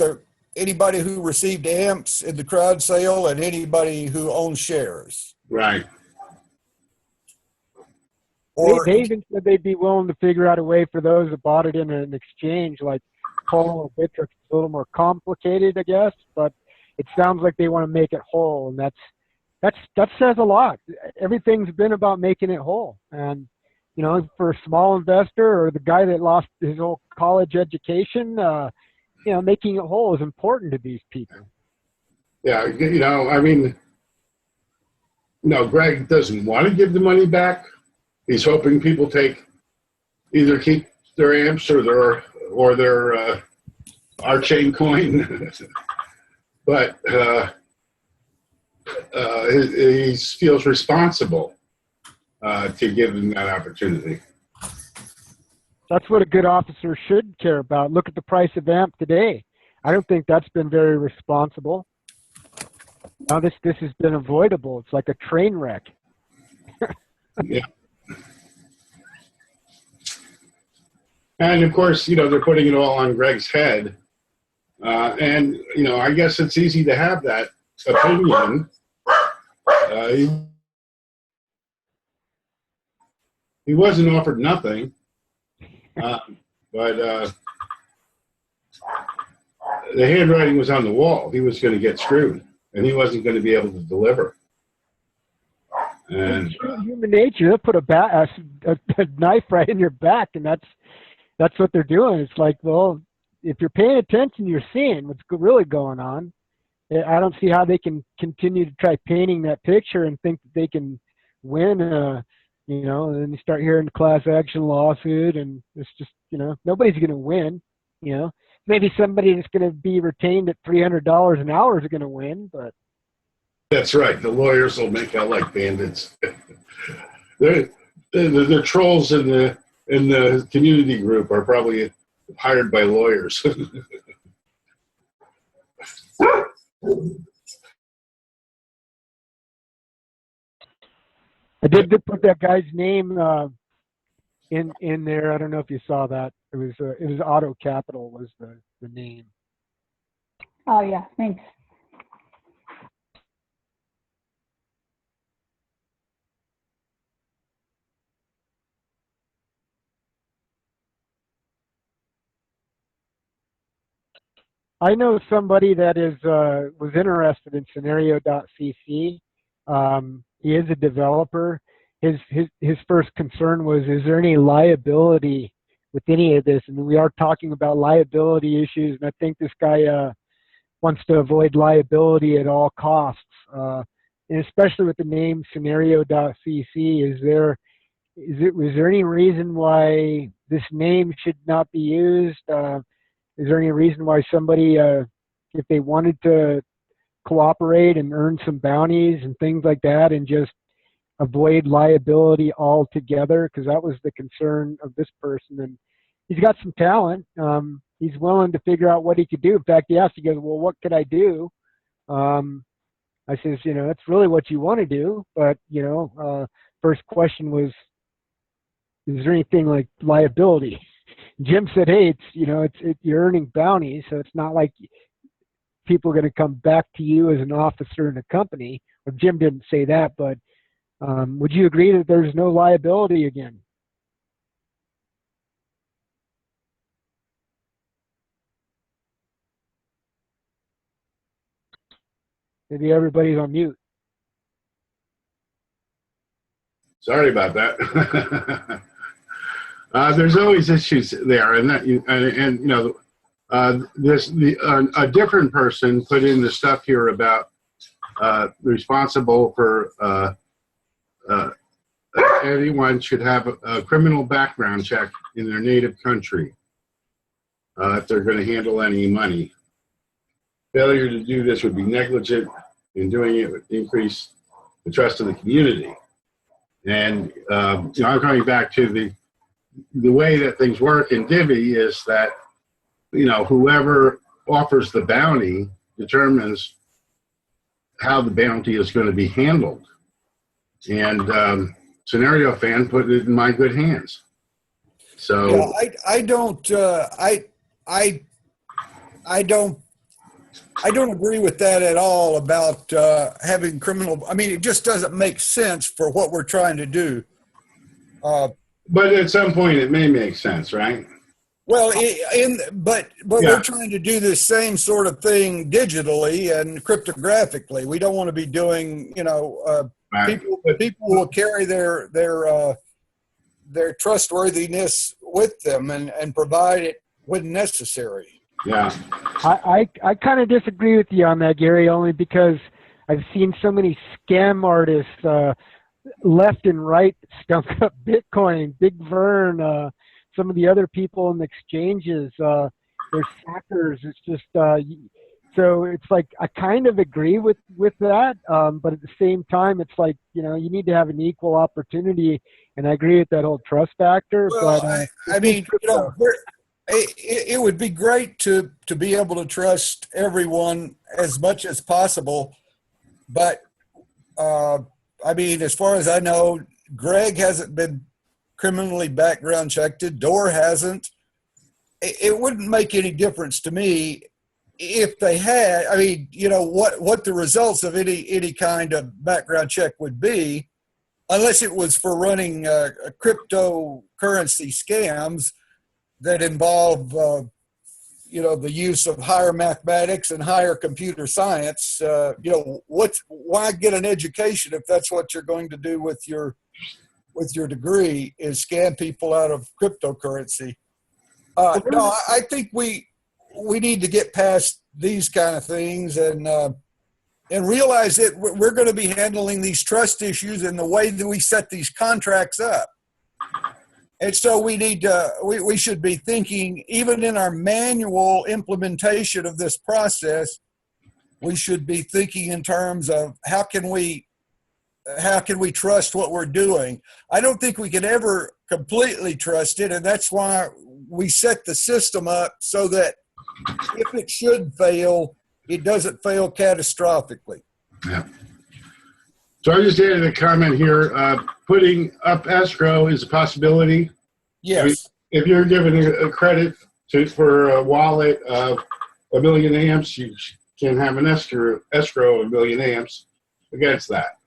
anybody who received amps in the crowd sale and anybody who owns shares. Right. Or they even said they'd be willing to figure out a way for those that bought it in an exchange, like Paul or Bitrix. It's a little more complicated, I guess, but it sounds like they want to make it whole, and that says a lot. Everything's been about making it whole, and for a small investor or the guy that lost his whole college education, making it whole is important to these people. Yeah, Greg doesn't want to give the money back. He's hoping people either keep their amps or their R-chain coin, but he feels responsible to give them that opportunity. That's what a good officer should care about. Look at the price of amp today. I don't think that's been very responsible. Now this has been avoidable. It's like a train wreck. Yeah. And of course, they're putting it all on Greg's head. And I guess it's easy to have that opinion. He wasn't offered nothing. But the handwriting was on the wall. He was going to get screwed, and he wasn't going to be able to deliver. And human nature, they'll put a knife right in your back, and that's what they're doing. It's like, well, if you're paying attention, you're seeing what's really going on. I don't see how they can continue to try painting that picture and think that they can win, you know, and then you start hearing the class action lawsuit, and it's just, you know, nobody's going to win, you know. Maybe somebody that's going to be retained at $300 an hour is going to win, but. That's right. The lawyers will make out like bandits. The trolls in the community group are probably hired by lawyers. I did put that guy's name in there. I don't know if you saw that. It was Auto Capital was the name. Oh yeah, thanks. I know somebody that is was interested in Synereo.cc. He is a developer. His first concern was, is there any liability with any of this? And we are talking about liability issues, and I think this guy wants to avoid liability at all costs. And especially with the name Synereo.cc, is there any reason why this name should not be used? Is there any reason why somebody, if they wanted to cooperate and earn some bounties and things like that, and just avoid liability altogether? Because that was the concern of this person, and he's got some talent. He's willing to figure out what he could do. In fact, he asked, he goes, "Well, what could I do?" I says, "You know, that's really what you want to do, but you know, first question was, is there anything like liability?" Jim said, "Hey, it's, you know, you're earning bounties, so it's not like people are going to come back to you as an officer in a company." Well, Jim didn't say that, but would you agree that there's no liability again? Maybe everybody's on mute. Sorry about that. There's always issues there, and that you know, a different person put in the stuff here about responsible for anyone should have a criminal background check in their native country if they're going to handle any money. Failure to do this would be negligent, and doing it would increase the trust of the community. And you know, I'm coming back to the way that things work in Divvy is that, you know, whoever offers the bounty determines how the bounty is going to be handled. And Scenario Fan put it in my good hands. So Yeah, I don't agree with that at all about having criminal. I mean, it just doesn't make sense for what we're trying to do. but at some point it may make sense, right? Well, but Yeah. we're trying to do this same sort of thing digitally and cryptographically. We don't want to be doing, you know, Right. people will carry their trustworthiness with them and provide it when necessary. Yeah. I kind of disagree with you on that, Gary, only because I've seen so many scam artists left and right stunk up Bitcoin, Big Vern, some of the other people in the exchanges, they're suckers. It's just so it's like I kind of agree with that, but at the same time, it's like, you know, you need to have an equal opportunity, and I agree with that whole trust factor. Well, But I mean, you know, it would be great to be able to trust everyone as much as possible, but I mean, as far as I know, Greg hasn't been criminally background checked. Dor hasn't. It wouldn't make any difference to me if they had. I mean, you know, what the results of any kind of background check would be, unless it was for running cryptocurrency scams that involve, you know, the use of higher mathematics and higher computer science. You know, why get an education if that's what you're going to do with your degree, is scam people out of cryptocurrency? No, I think we we need to get past these kind of things and realize that we're going to be handling these trust issues in the way that we set these contracts up. And so we need to, we should be thinking, even in our manual implementation of this process, we should be thinking in terms of how can we trust what we're doing. I don't think we can ever completely trust it, and that's why we set the system up so that if it should fail, it doesn't fail catastrophically. Yeah. So I just added a comment here. Putting up escrow is a possibility. Yes. I mean, if you're given a credit for a wallet of 1 million amps, you can have an escrow of 1 million amps against that.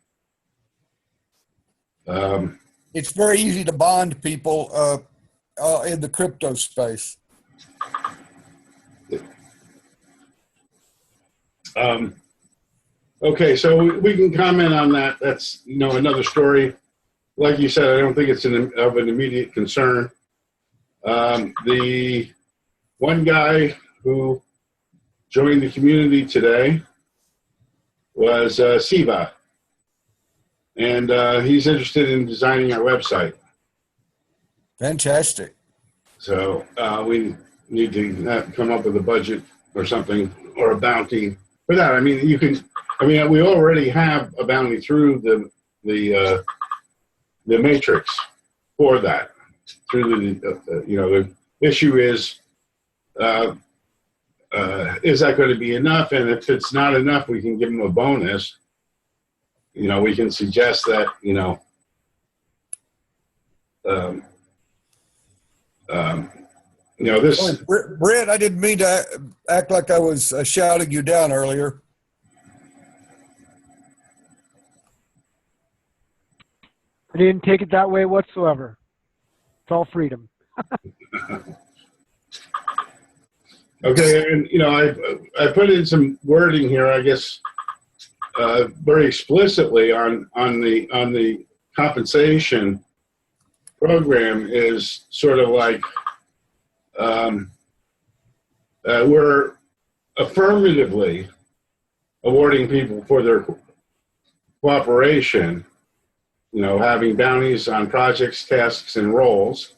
It's very easy to bond people in the crypto space. Okay, so we can comment on that. That's another story. Like you said, I don't think it's of an immediate concern. The one guy who joined the community today was Siva, and he's interested in designing our website. Fantastic. So we need to come up with a budget or something, or a bounty for that. I mean, we already have a bounty through the matrix for that. Through the issue is that going to be enough? And if it's not enough, we can give them a bonus. We can suggest that this. Brett, I didn't mean to act like I was shouting you down earlier. I didn't take it that way whatsoever. It's all freedom. Okay, and I put in some wording here, I guess, very explicitly on the compensation program is sort of like we're affirmatively awarding people for their cooperation. Having bounties on projects, tasks, and roles.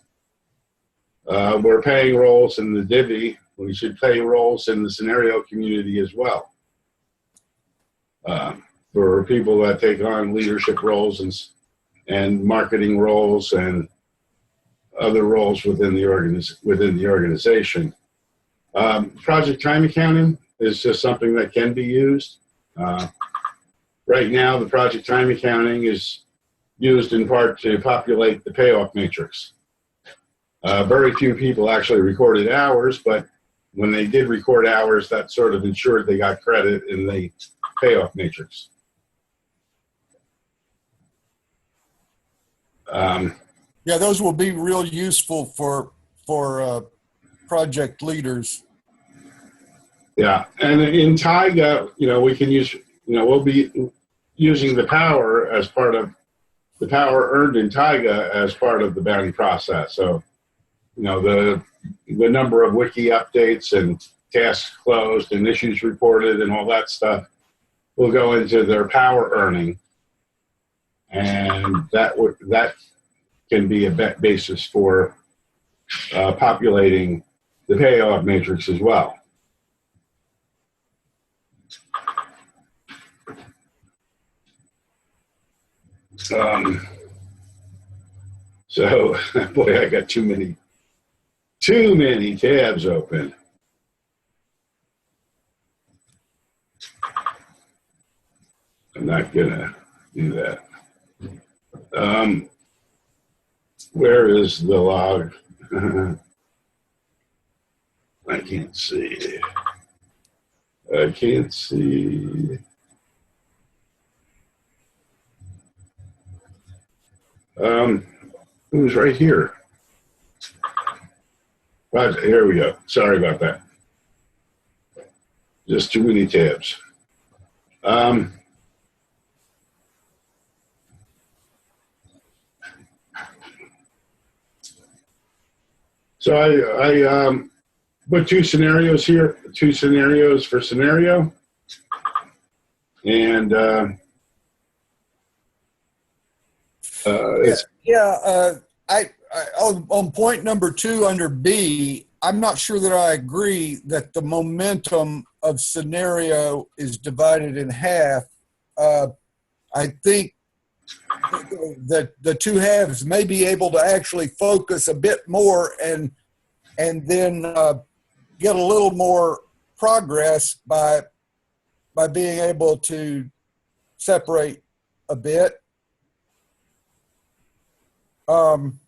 We're paying roles in the Divi. We should pay roles in the Synereo community as well. For people that take on leadership roles and marketing roles and other roles within the organization. Project time accounting is just something that can be used. Right now, the project time accounting is used in part to populate the payoff matrix. Very few people actually recorded hours, but when they did record hours, that sort of ensured they got credit in the payoff matrix. Yeah, those will be real useful for project leaders. Yeah, and in Taiga, we can use, we'll be using the power as part of the power earned in Taiga as part of the bounty process. So, the number of wiki updates and tasks closed and issues reported and all that stuff will go into their power earning, and that can be a basis for populating the payoff matrix as well. So, boy, I got too many tabs open. I'm not gonna do that. Where is the log? I can't see. I can't see. It was right here. Right, here we go. Sorry about that. Just too many tabs. So I put two scenarios here, two scenarios for scenario. And it's On point number 2 under B, I'm not sure that I agree that the momentum of scenario is divided in half. I think that the two halves may be able to actually focus a bit more and then get a little more progress by being able to separate a bit. And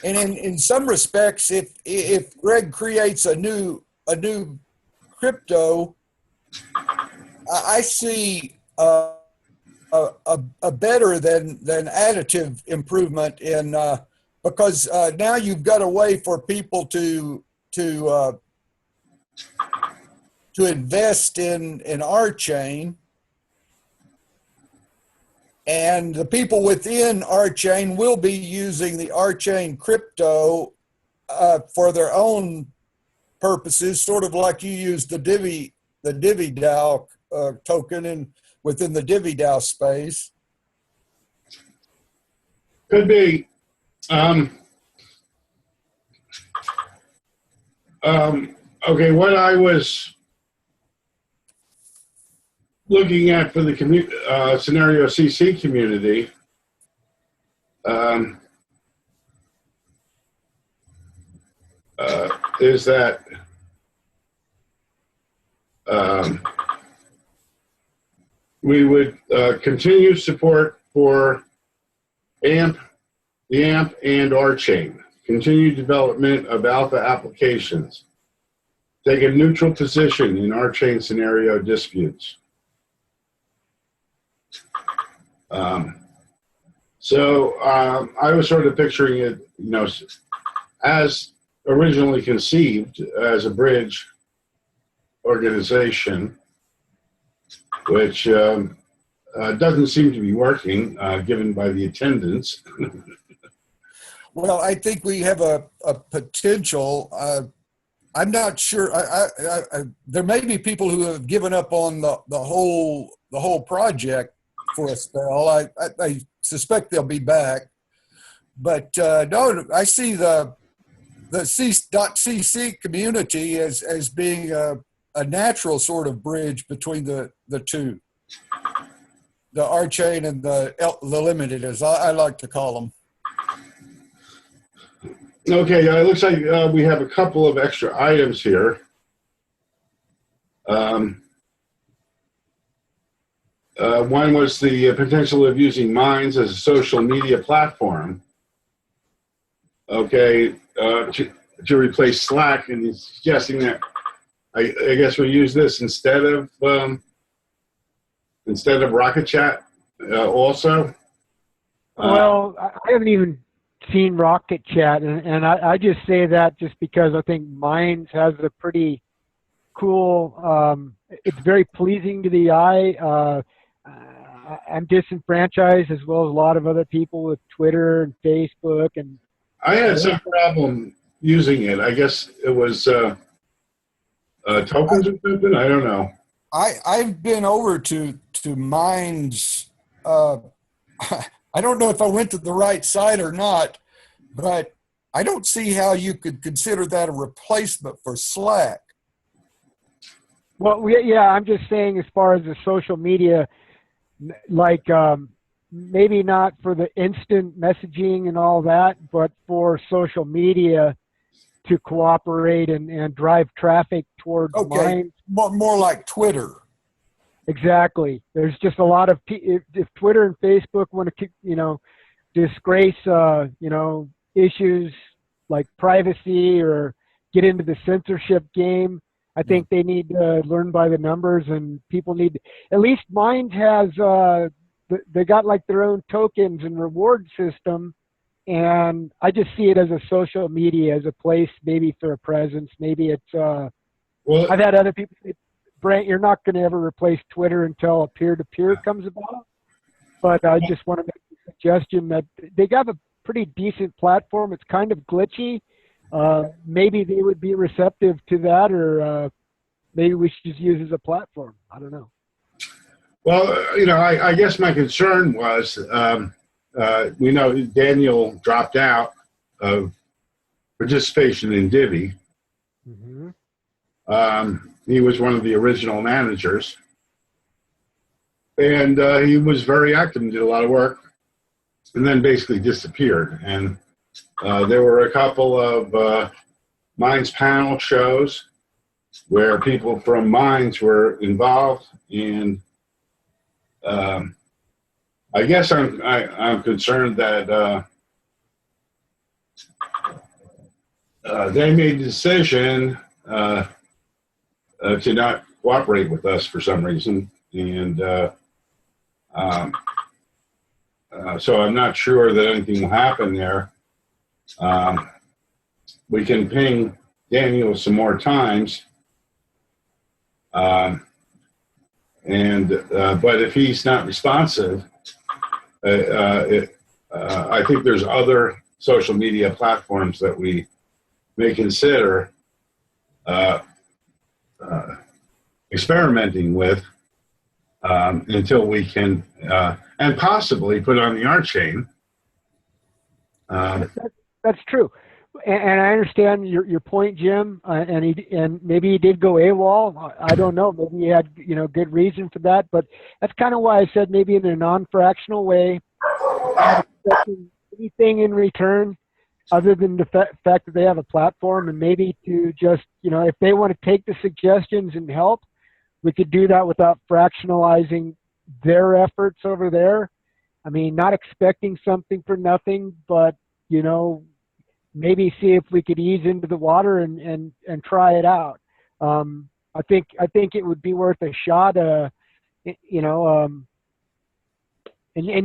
in some respects, if Greg creates a new crypto, I see a better than additive improvement in because now you've got a way for people to invest in our chain. And the people within our chain will be using the our chain crypto for their own purposes, sort of like you use the Divi DAO token within the Divi DAO space. could be. Okay, what I was looking at for the Synereo.cc community, is that we would continue support for the AMP and our chain, continue development of alpha applications, take a neutral position in our chain scenario disputes. I was sort of picturing it, as originally conceived as a bridge organization, which doesn't seem to be working, given by the attendance. Well, I think we have a potential. I'm not sure. There may be people who have given up on the whole project for a spell. I suspect they'll be back, but no, I see the C.cc community as being a natural sort of bridge between the two, the R chain and the limited, as I like to call them. Okay, it looks like we have a couple of extra items here. One was the potential of using Minds as a social media platform. Okay, to replace Slack, and he's suggesting that I guess we use this instead of Rocket Chat also. Well, I haven't even seen Rocket Chat, and I just say that just because I think Minds has a pretty cool. It's very pleasing to the eye. I'm disenfranchised as well as a lot of other people with Twitter and Facebook, and I had some problem using it. I guess it was tokens or something. I don't know. I've been over to Minds. I don't know if I went to the right site or not, but I don't see how you could consider that a replacement for Slack. Well, yeah, I'm just saying as far as the social media, like maybe not for the instant messaging and all that, but for social media to cooperate and drive traffic towards Minds. More like Twitter. Exactly. There's just a lot of if Twitter and Facebook want to, disgrace, issues like privacy or get into the censorship game. I think they need to learn by the numbers, and people need at least Minds has they got like their own tokens and reward system, and I just see it as a social media, as a place maybe for a presence. Maybe it's I've had other people say, Brent, you're not going to ever replace Twitter until a peer-to-peer comes about. But I just want to make a suggestion that they got a pretty decent platform. It's kind of glitchy. maybe they would be receptive to that, or maybe we should just use it as a platform. I don't know. Well, you know, I guess my concern was, we know Daniel dropped out of participation in Divvy. Mm-hmm. He was one of the original managers, and he was very active and did a lot of work, and then basically disappeared. And there were a couple of Minds panel shows where people from Minds were involved, and I guess I'm concerned that they made the decision to not cooperate with us for some reason, and so I'm not sure that anything will happen there. We can ping Daniel some more times, but if he's not responsive, I think there's other social media platforms that we may consider experimenting with until we can, and possibly put on the art chain. That's true, and I understand your point, Jim. And maybe he did go AWOL. I don't know. Maybe he had good reason for that. But that's kind of why I said maybe in a non-fractional way, not expecting anything in return other than the fact that they have a platform, and maybe to just if they want to take the suggestions and help, we could do that without fractionalizing their efforts over there. I mean, not expecting something for nothing, but maybe see if we could ease into the water and try it out. I think it would be worth a shot, and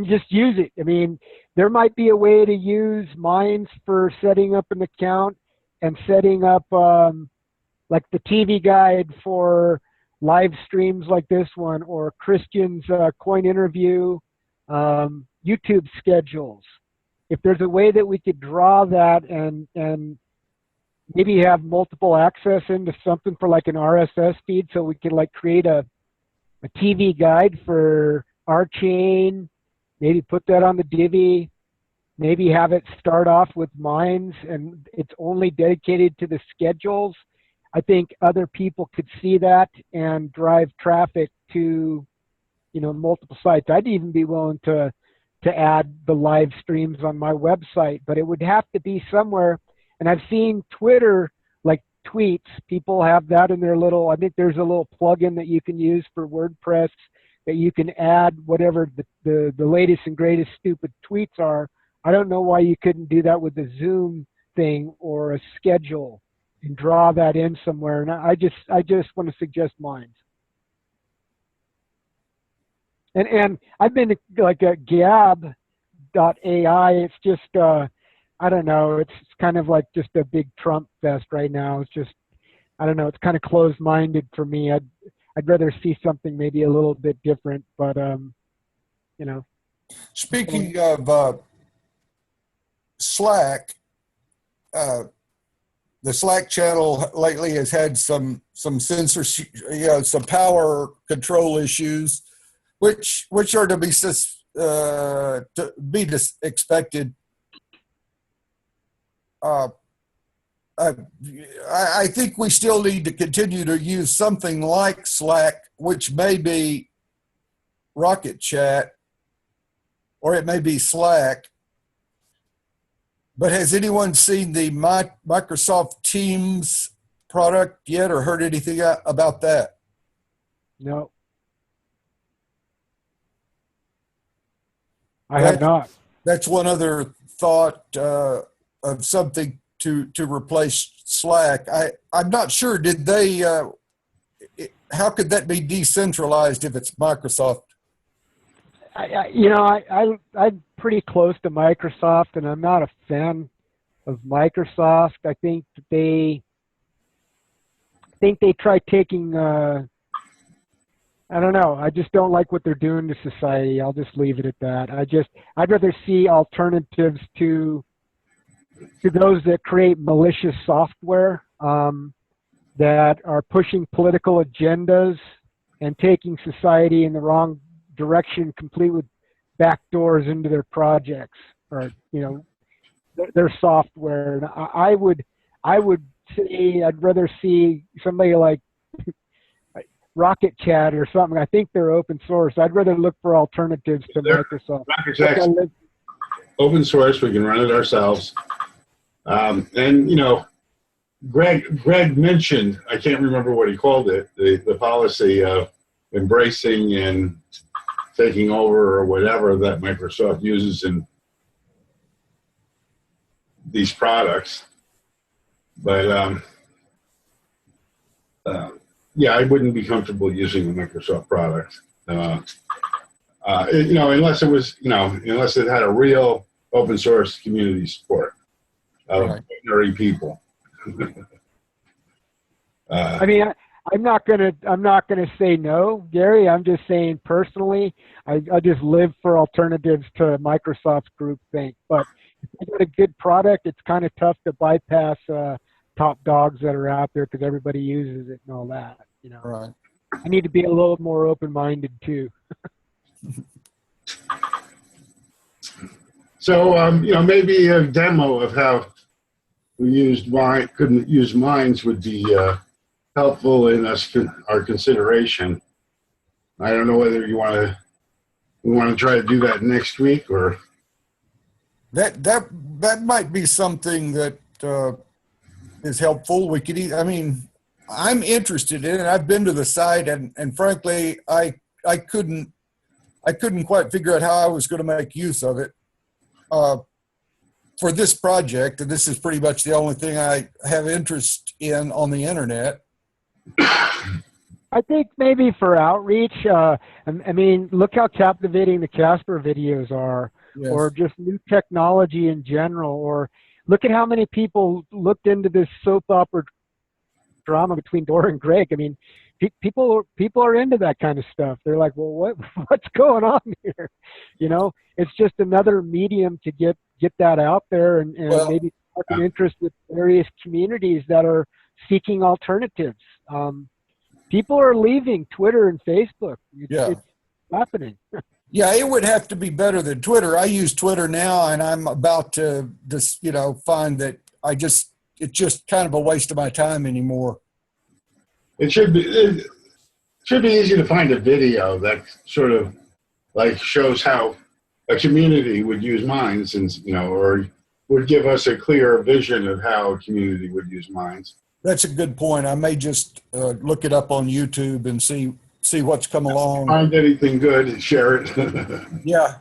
just use it. I mean, there might be a way to use Minds for setting up an account and setting up like the TV guide for live streams like this one, or Christian's coin interview, YouTube schedules. If there's a way that we could draw that and maybe have multiple access into something for like an RSS feed, so we could like create a TV guide for our chain, maybe put that on the Divvy, maybe have it start off with Minds and it's only dedicated to the schedules. I think other people could see that and drive traffic to, multiple sites. I'd even be willing to add the live streams on my website, but it would have to be somewhere. And I've seen Twitter, like tweets, people have that in their little, I think there's a little plugin that you can use for WordPress that you can add whatever the latest and greatest stupid tweets are. I don't know why you couldn't do that with the Zoom thing or a schedule and draw that in somewhere. And I just want to suggest Minds. And I've been like a gab.ai. It's just, I don't know. It's kind of like just a big Trump fest right now. It's just, I don't know. It's kind of closed-minded for me. I'd rather see something maybe a little bit different, but, Speaking of Slack, the Slack channel lately has had some censorship, some power control issues, which are to be expected. I think we still need to continue to use something like Slack, which may be Rocket Chat, or it may be Slack. But has anyone seen the Microsoft Teams product yet, or heard anything about that? No. I have not. That's one other thought of something to replace Slack. I'm not sure. Did they? How could that be decentralized if it's Microsoft? I'm pretty close to Microsoft, and I'm not a fan of Microsoft. I think they try taking. I don't know. I just don't like what they're doing to society. I'll just leave it at that. I'd rather see alternatives to to those that create malicious software that are pushing political agendas and taking society in the wrong direction, complete with backdoors into their projects or their software. And I would say I'd rather see somebody like Rocket Chat or something. I think they're open source. I'd rather look for alternatives to Microsoft. Open source, we can run it ourselves. And Greg mentioned, I can't remember what he called it, the policy of embracing and taking over or whatever that Microsoft uses in these products. But yeah, I wouldn't be comfortable using a Microsoft product. Unless it was, unless it had a real open source community support of ordinary people. I mean, I'm not gonna say no, Gary. I'm just saying personally, I just live for alternatives to Microsoft's groupthink. But if you got a good product, it's kind of tough to bypass top dogs that are out there because everybody uses it and all that. Right. I need to be a little more open-minded too. So maybe a demo of how we couldn't use Minds would be helpful in our consideration. I don't know whether we want to try to do that next week or that might be something that is helpful. We could I'm interested in it. I've been to the site and frankly I couldn't quite figure out how I was going to make use of it for this project, and this is pretty much the only thing I have interest in on the internet. I think maybe for outreach, look how captivating the Casper videos are, Yes. or just new technology in general, or look at how many people looked into this soap opera drama between Dora and Greg. I mean, people are into that kind of stuff. They're like, well, what's going on here? It's just another medium to get that out there and maybe spark an interest with various communities that are seeking alternatives. People are leaving Twitter and Facebook. It's happening. Yeah, it would have to be better than Twitter. I use Twitter now, and I'm about to just, find that it's just kind of a waste of my time anymore. it should be easy to find a video that sort of like shows how a community would use Minds, and or would give us a clear vision of how a community would use Minds. That's a good point. I may just look it up on YouTube and see what's come along. Find anything good, share it. Yeah.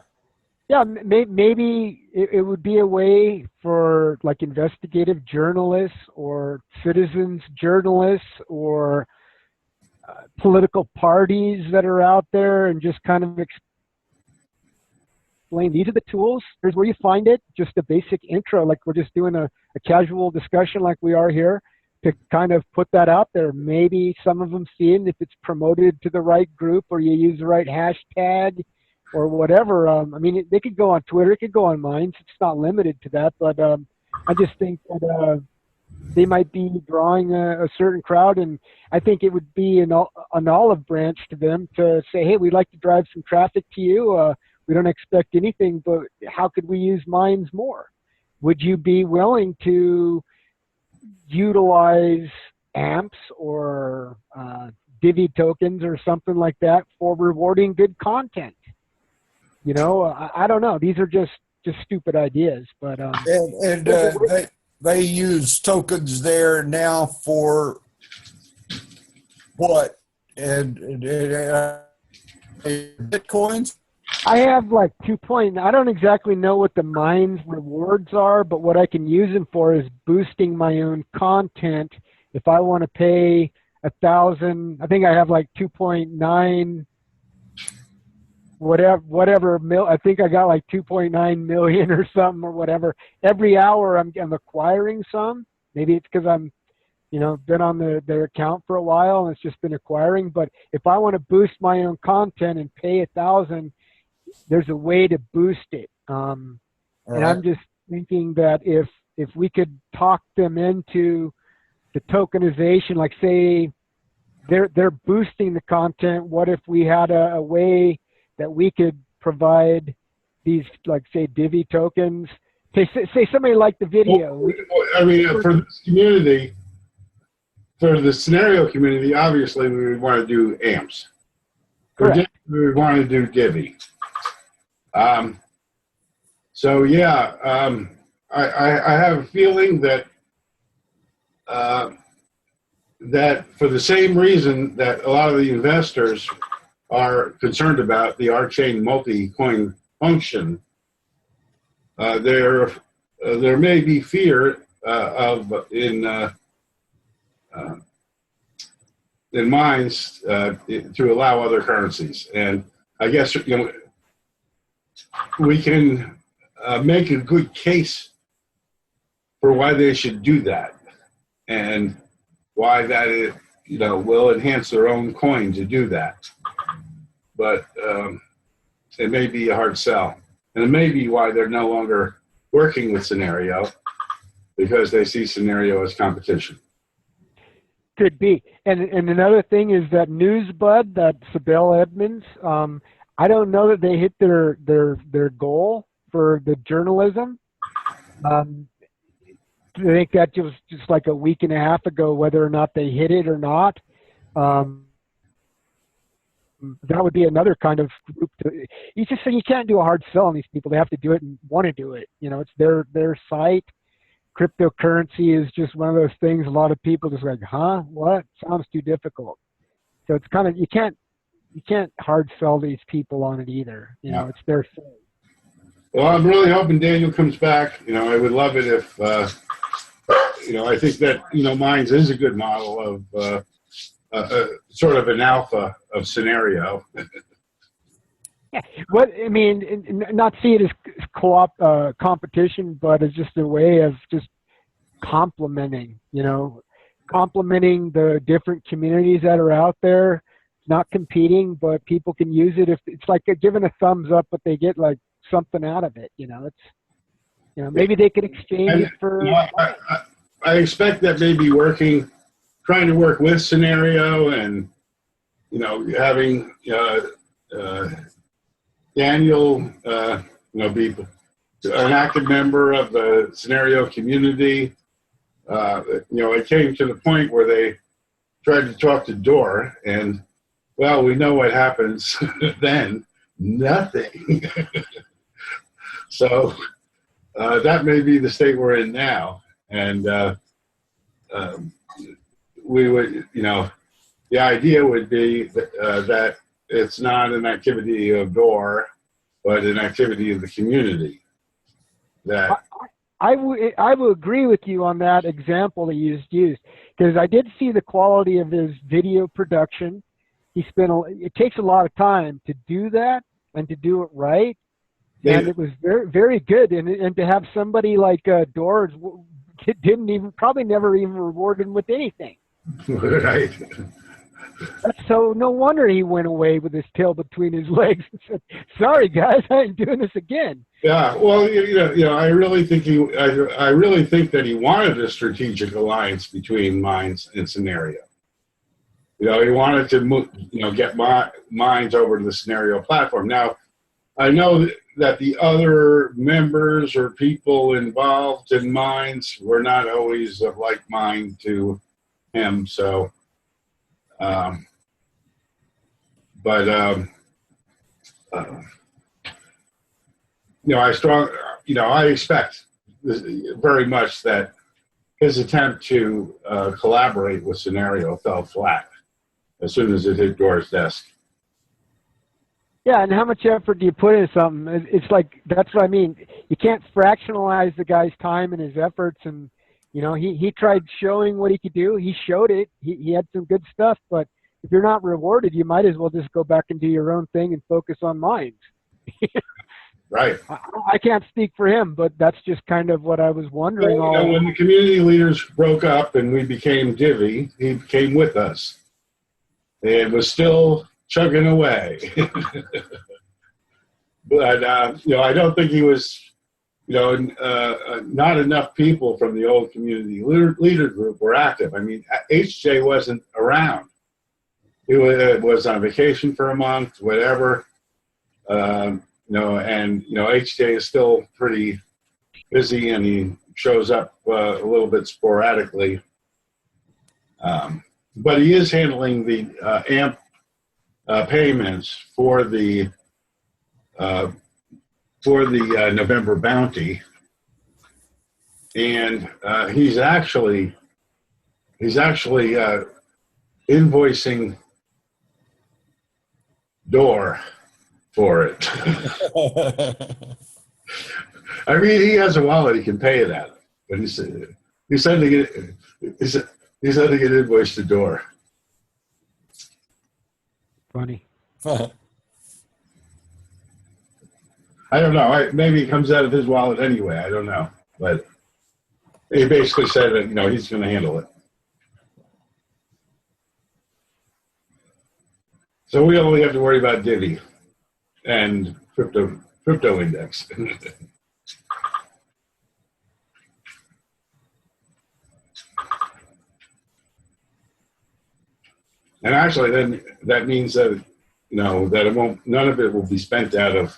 Yeah, maybe it would be a way for like investigative journalists or citizens journalists or political parties that are out there, and just kind of explain, these are the tools, here's where you find it, just a basic intro, like we're just doing a casual discussion like we are here, to kind of put that out there. Maybe some of them see it if it's promoted to the right group, or you use the right hashtag or whatever. They could go on Twitter, it could go on Minds. It's not limited to that, but I just think that they might be drawing a certain crowd, and I think it would be an olive branch to them to say, hey, we'd like to drive some traffic to you. We don't expect anything, but how could we use Minds more? Would you be willing to utilize amps or Divi tokens or something like that for rewarding good content? I don't know. These are just stupid ideas, but they use tokens there now for what? And Bitcoins? I have like I don't exactly know what the Minds rewards are, but what I can use them for is boosting my own content. If I want to pay 1,000, I think I have like 2.9 whatever I think I got like 2.9 million or something or whatever. Every hour I'm acquiring some. Maybe it's because I'm been on their account for a while and it's just been acquiring. But if I want to boost my own content and pay 1,000, there's a way to boost it. And I'm just thinking that if if we could talk them into the tokenization, like say they're boosting the content. What if we had a way that we could provide these, like say Divi tokens? Say somebody liked the video. Well, I mean, for this community, for the scenario community, obviously we would want to do amps. For Correct. Divi, we would want to do Divi. So yeah, I have a feeling that that for the same reason that a lot of the investors are concerned about the Archain multi-coin function, there may be fear in minds to allow other currencies, and I guess we can make a good case for why they should do that, and why that will enhance their own coin to do that. But it may be a hard sell, and it may be why they're no longer working with Synereo, because they see Synereo as competition. Could be. And another thing is that Newsbud, that Sibel Edmonds, I don't know that they hit their goal for the journalism. I think that was just like a week and a half ago, whether or not they hit it or not. That would be another kind of group. You just say you can't do a hard sell on these people. They have to do it and want to do it. It's their site. Cryptocurrency is just one of those things. A lot of people just like, huh? What? Sounds too difficult. So it's kind of, you can't hard sell these people on it either. It's their thing. Well, I'm really hoping Daniel comes back. I would love it if, I think that, Minds is a good model of sort of an alpha of Synereo. Yeah. Not see it as competition, but as just a way of just complementing the different communities that are out there, not competing, but people can use it. If it's like giving a thumbs up, but they get like something out of it, maybe they could exchange it for. I expect that maybe trying to work with Synereo and, having Daniel, be an active member of the Synereo community. It came to the point where they tried to talk to Door, and, well, we know what happens then. Nothing. So that may be the state we're in now. And we would, the idea would be that it's not an activity of Door, but an activity of the community. That I would agree with you on that example that you just used, because I did see the quality of his video production. It takes a lot of time to do that and to do it right. And it was very, very good. And to have somebody like Doors probably never even rewarded him with anything. Right. So no wonder he went away with his tail between his legs and said, "Sorry guys, I ain't doing this again." Yeah, well, I really think that he wanted a strategic alliance between Minds and Synereo. He wanted to get Minds over to the Synereo platform. Now, I know that the other members or people involved in Minds were not always of like mind to him. So, I expect very much that his attempt to collaborate with Synereo fell flat as soon as it hit Door's desk. Yeah, and how much effort do you put into something? It's like, that's what I mean. You can't fractionalize the guy's time and his efforts. And, he tried showing what he could do. He showed it. He had some good stuff. But if you're not rewarded, you might as well just go back and do your own thing and focus on Minds. Right. I can't speak for him, but that's just kind of what I was wondering. When the community leaders broke up and we became Divi, he came with us. And was still chugging away. But, I don't think he was not enough people from the old community leader group were active. I mean, HJ wasn't around. He was on vacation for a month, whatever. HJ is still pretty busy, and he shows up a little bit sporadically. But he is handling the AMP payments for the November bounty, and he's actually invoicing Door for it. I mean, he has a wallet; he can pay it out. But he said to get invoiced to Door. Funny. I don't know. Maybe it comes out of his wallet anyway. I don't know. But he basically said that he's going to handle it. So we only have to worry about Divvy and crypto index. And actually, then that means that that none of it will be spent out of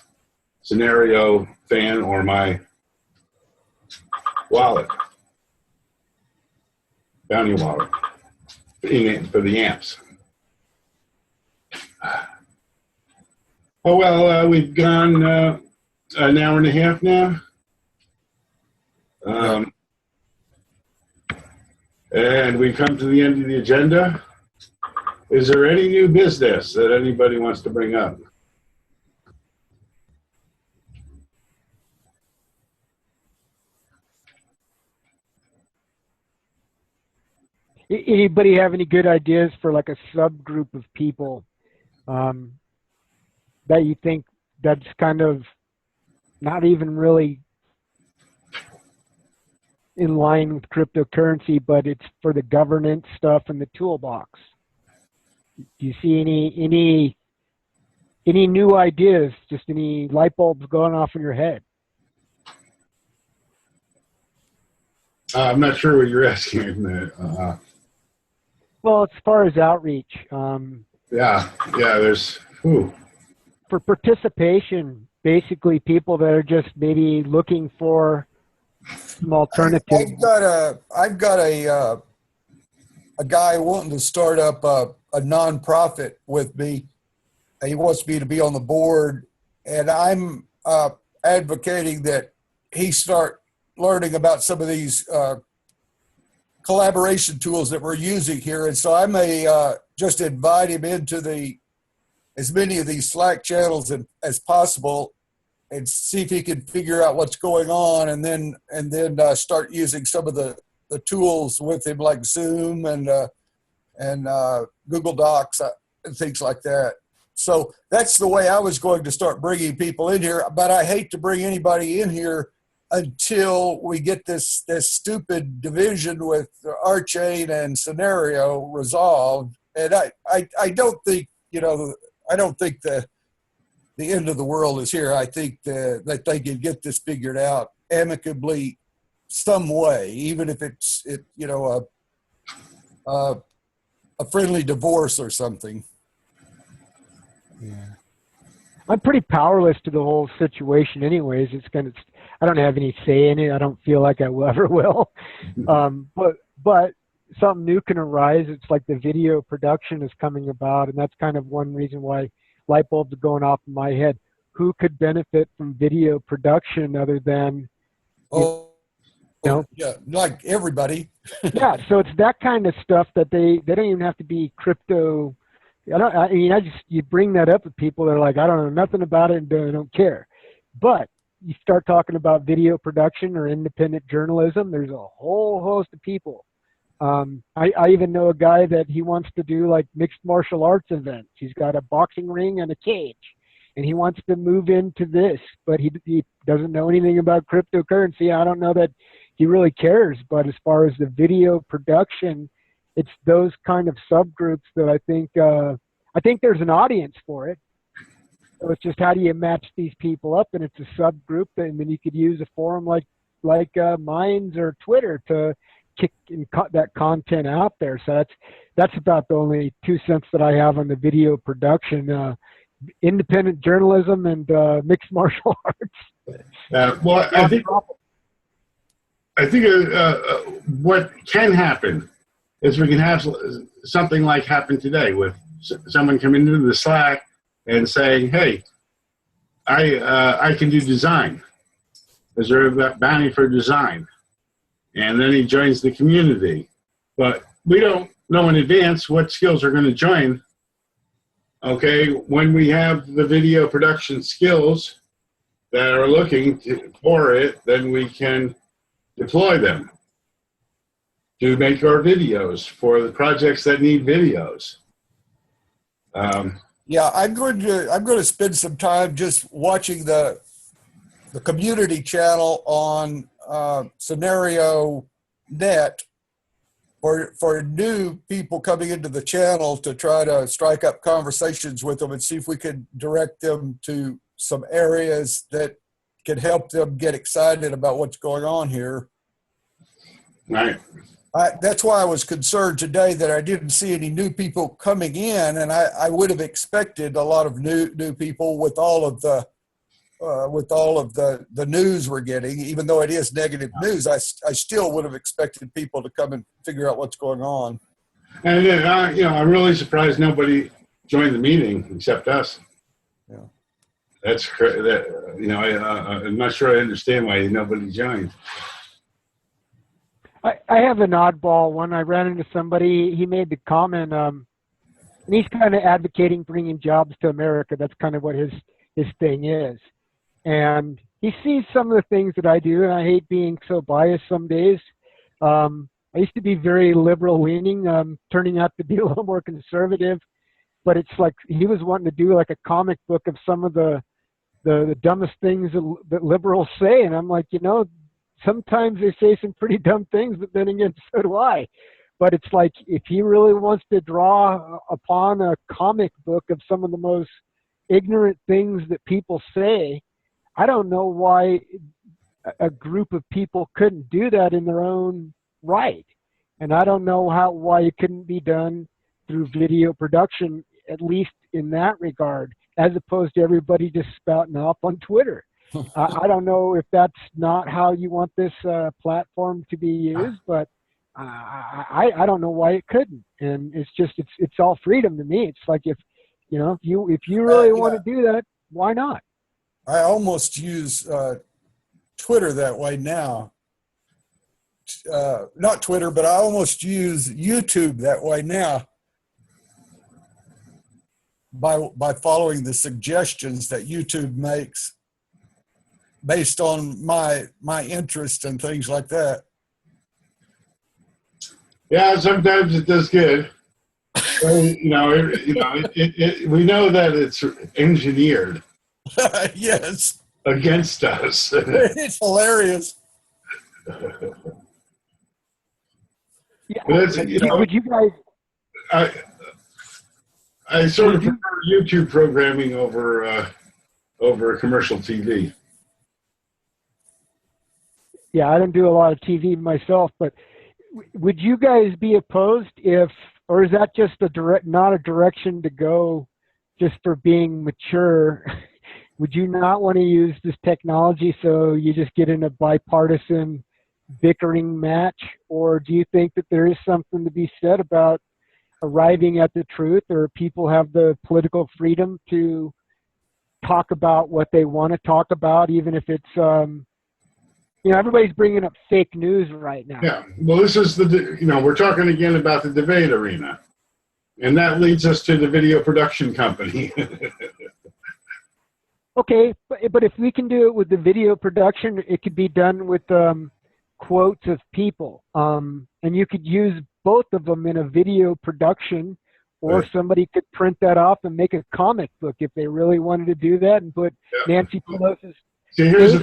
Synereo, Fan, or my wallet, bounty wallet, for the amps. Oh well, we've gone an hour and a half now, and we've come to the end of the agenda. Is there any new business that anybody wants to bring up? Anybody have any good ideas for like a subgroup of people that you think that's kind of not even really in line with cryptocurrency, but it's for the governance stuff in the toolbox? Do you see any new ideas? Just any light bulbs going off in your head? I'm not sure what you're asking. Well, as far as outreach, there's for participation, basically people that are just maybe looking for some alternatives. I've got a guy wanting to start up a nonprofit with me. He wants me to be on the board, and I'm advocating that he start learning about some of these collaboration tools that we're using here. And so I may just invite him into as many of these Slack channels as possible, and see if he can figure out what's going on, and then start using some of the tools with him, like Zoom and Google Docs and things like that. So that's the way I was going to start bringing people in here. But I hate to bring anybody in here until we get this stupid division with our chain and Synereo resolved. And I don't think I don't think the end of the world is here. I think that they can get this figured out amicably some way, even if it's a friendly divorce or something. Yeah. I'm pretty powerless to the whole situation anyways. I don't have any say in it. I don't feel like I ever will. But something new can arise. It's like the video production is coming about, and that's kind of one reason why light bulbs are going off in my head. Who could benefit from video production other than, yeah, like everybody. Yeah, so it's that kind of stuff that they don't even have to be crypto. You bring that up with people that are like, I don't know nothing about it and I don't care. But you start talking about video production or independent journalism, there's a whole host of people. I even know a guy that he wants to do like mixed martial arts events. He's got a boxing ring and a cage, and he wants to move into this, but he doesn't know anything about cryptocurrency. I don't know that he really cares, but as far as the video production, it's those kind of subgroups that I think there's an audience for it. So it's just how do you match these people up, and it's a subgroup, and then you could use a forum like Minds or Twitter to kick and cut that content out there. So that's about the only 2 cents that I have on the video production. Independent journalism and mixed martial arts. Well, I think what can happen is we can have something like happen today with someone coming into the Slack and saying, "Hey, I can do design. Is there a bounty for design?" And then he joins the community. But we don't know in advance what skills are going to join. Okay, when we have the video production skills that are looking for it, then we can deploy them to make our videos for the projects that need videos. Yeah, I'm going to spend some time just watching the community channel on Synereo.net for new people coming into the channel to try to strike up conversations with them and see if we can direct them to some areas that can help them get excited about what's going on here. Right. That's why I was concerned today that I didn't see any new people coming in, and I would have expected a lot of new people with all of the news we're getting. Even though it is negative news, I still would have expected people to come and figure out what's going on. And then, I'm really surprised nobody joined the meeting except us. Yeah. That's I'm not sure I understand why nobody joined. I have an oddball one. I ran into somebody, he made the comment, and he's kind of advocating bringing jobs to America. That's kind of what his thing is. And he sees some of the things that I do, and I hate being so biased some days. I used to be very liberal leaning, turning out to be a little more conservative, but it's like he was wanting to do like a comic book of some of the dumbest things that liberals say. And I'm like, sometimes they say some pretty dumb things, but then again, so do I. But it's like, if he really wants to draw upon a comic book of some of the most ignorant things that people say, I don't know why a group of people couldn't do that in their own right. And I don't know why it couldn't be done through video production, at least in that regard, as opposed to everybody just spouting off on Twitter. I don't know if that's not how you want this platform to be used, but I don't know why it couldn't. And it's all freedom to me. It's like if you really want to do that, why not? I almost use Twitter that way now. Not Twitter, but I almost use YouTube that way now. By following the suggestions that YouTube makes based on my interest and things like that. Yeah, sometimes it does good. We know that it's engineered. Yes. Against us. It's hilarious. Yeah. Would you guys? I sort of prefer YouTube programming over commercial TV. Yeah, I don't do a lot of TV myself, but would you guys be opposed or is that just not a direction to go just for being mature? Would you not want to use this technology so you just get in a bipartisan bickering match? Or do you think that there is something to be said about arriving at the truth, or people have the political freedom to talk about what they want to talk about, even if it's, everybody's bringing up fake news right now. Yeah, well, this is we're talking again about the debate arena. And that leads us to the video production company. Okay, but if we can do it with the video production, it could be done with quotes of people. And you could use both of them in a video production, or right. Somebody could print that off and make a comic book if they really wanted to do that and put Nancy Pelosi's. See, here's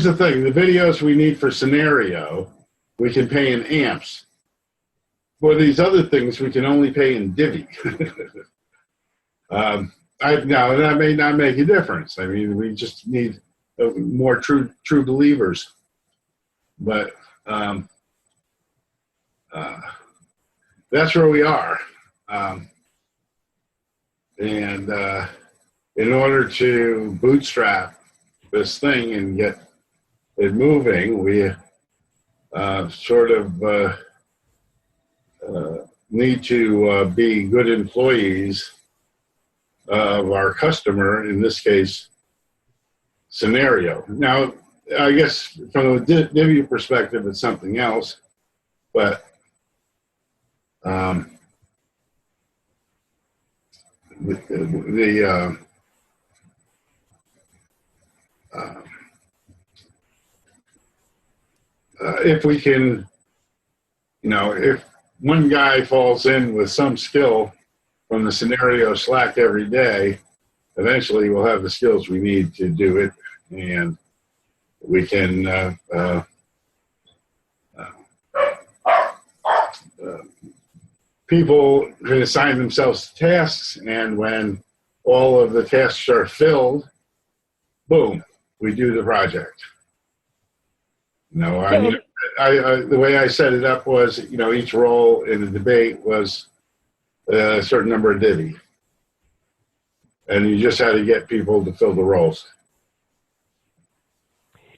the thing. The videos we need for Synereo, we can pay in amps. For these other things, we can only pay in divvy. No, that may not make a difference. I mean, we just need more true believers. But that's where we are. And in order to bootstrap this thing and get it moving, we sort of need to be good employees of our customer, in this case, Synereo. Now, I guess from a Divvy perspective, it's something else, but if we can, if one guy falls in with some skill from the Synereo Slack every day, eventually we'll have the skills we need to do it, and we can people can assign themselves tasks, and when all of the tasks are filled, boom, we do the project. The way I set it up was, each role in the debate was a certain number of divvy. And you just had to get people to fill the roles.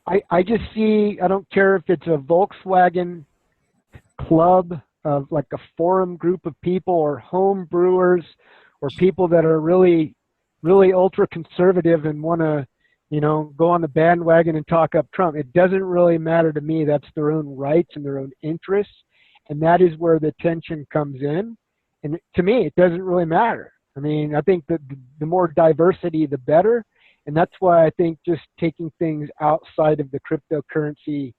I just see, I don't care if it's a Volkswagen club of like a forum group of people, or home brewers, or people that are really, really ultra conservative and want to, go on the bandwagon and talk up Trump. It doesn't really matter to me. That's their own rights and their own interests. And that is where the tension comes in. And to me, it doesn't really matter. I mean, I think that the more diversity, the better. And that's why I think just taking things outside of the cryptocurrency,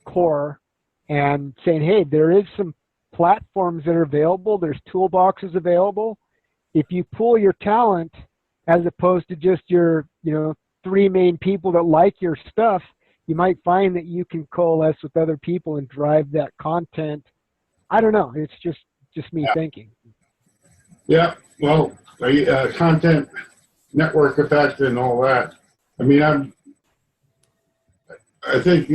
core, and saying, hey, there is some platforms that are available. There's toolboxes available. If you pool your talent, as opposed to just your, 3 main people that like your stuff, you might find that you can coalesce with other people and drive that content. I don't know. It's just me thinking. Yeah. Well, content network effect and all that. I mean, I think,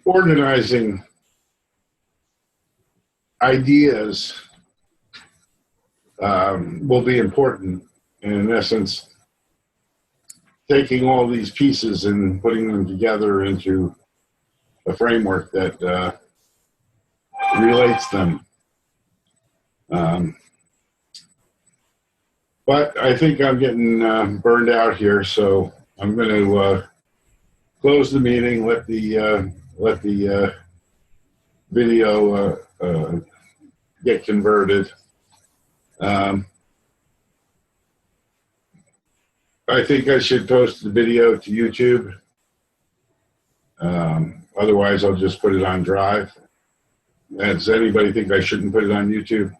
organizing ideas will be important. And in essence, taking all these pieces and putting them together into a framework that relates them. But I think I'm getting burned out here, so I'm going to close the meeting. Let the video get converted. I think I should post the video to YouTube. Otherwise, I'll just put it on Drive. Does anybody think I shouldn't put it on YouTube?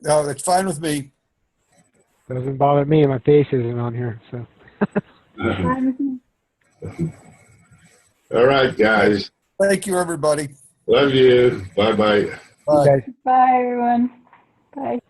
No, it's fine with me. Doesn't bother me. My face isn't on here, so. All right, guys. Thank you, everybody. Love you. Bye-bye. Bye. Okay. Bye, everyone. Bye.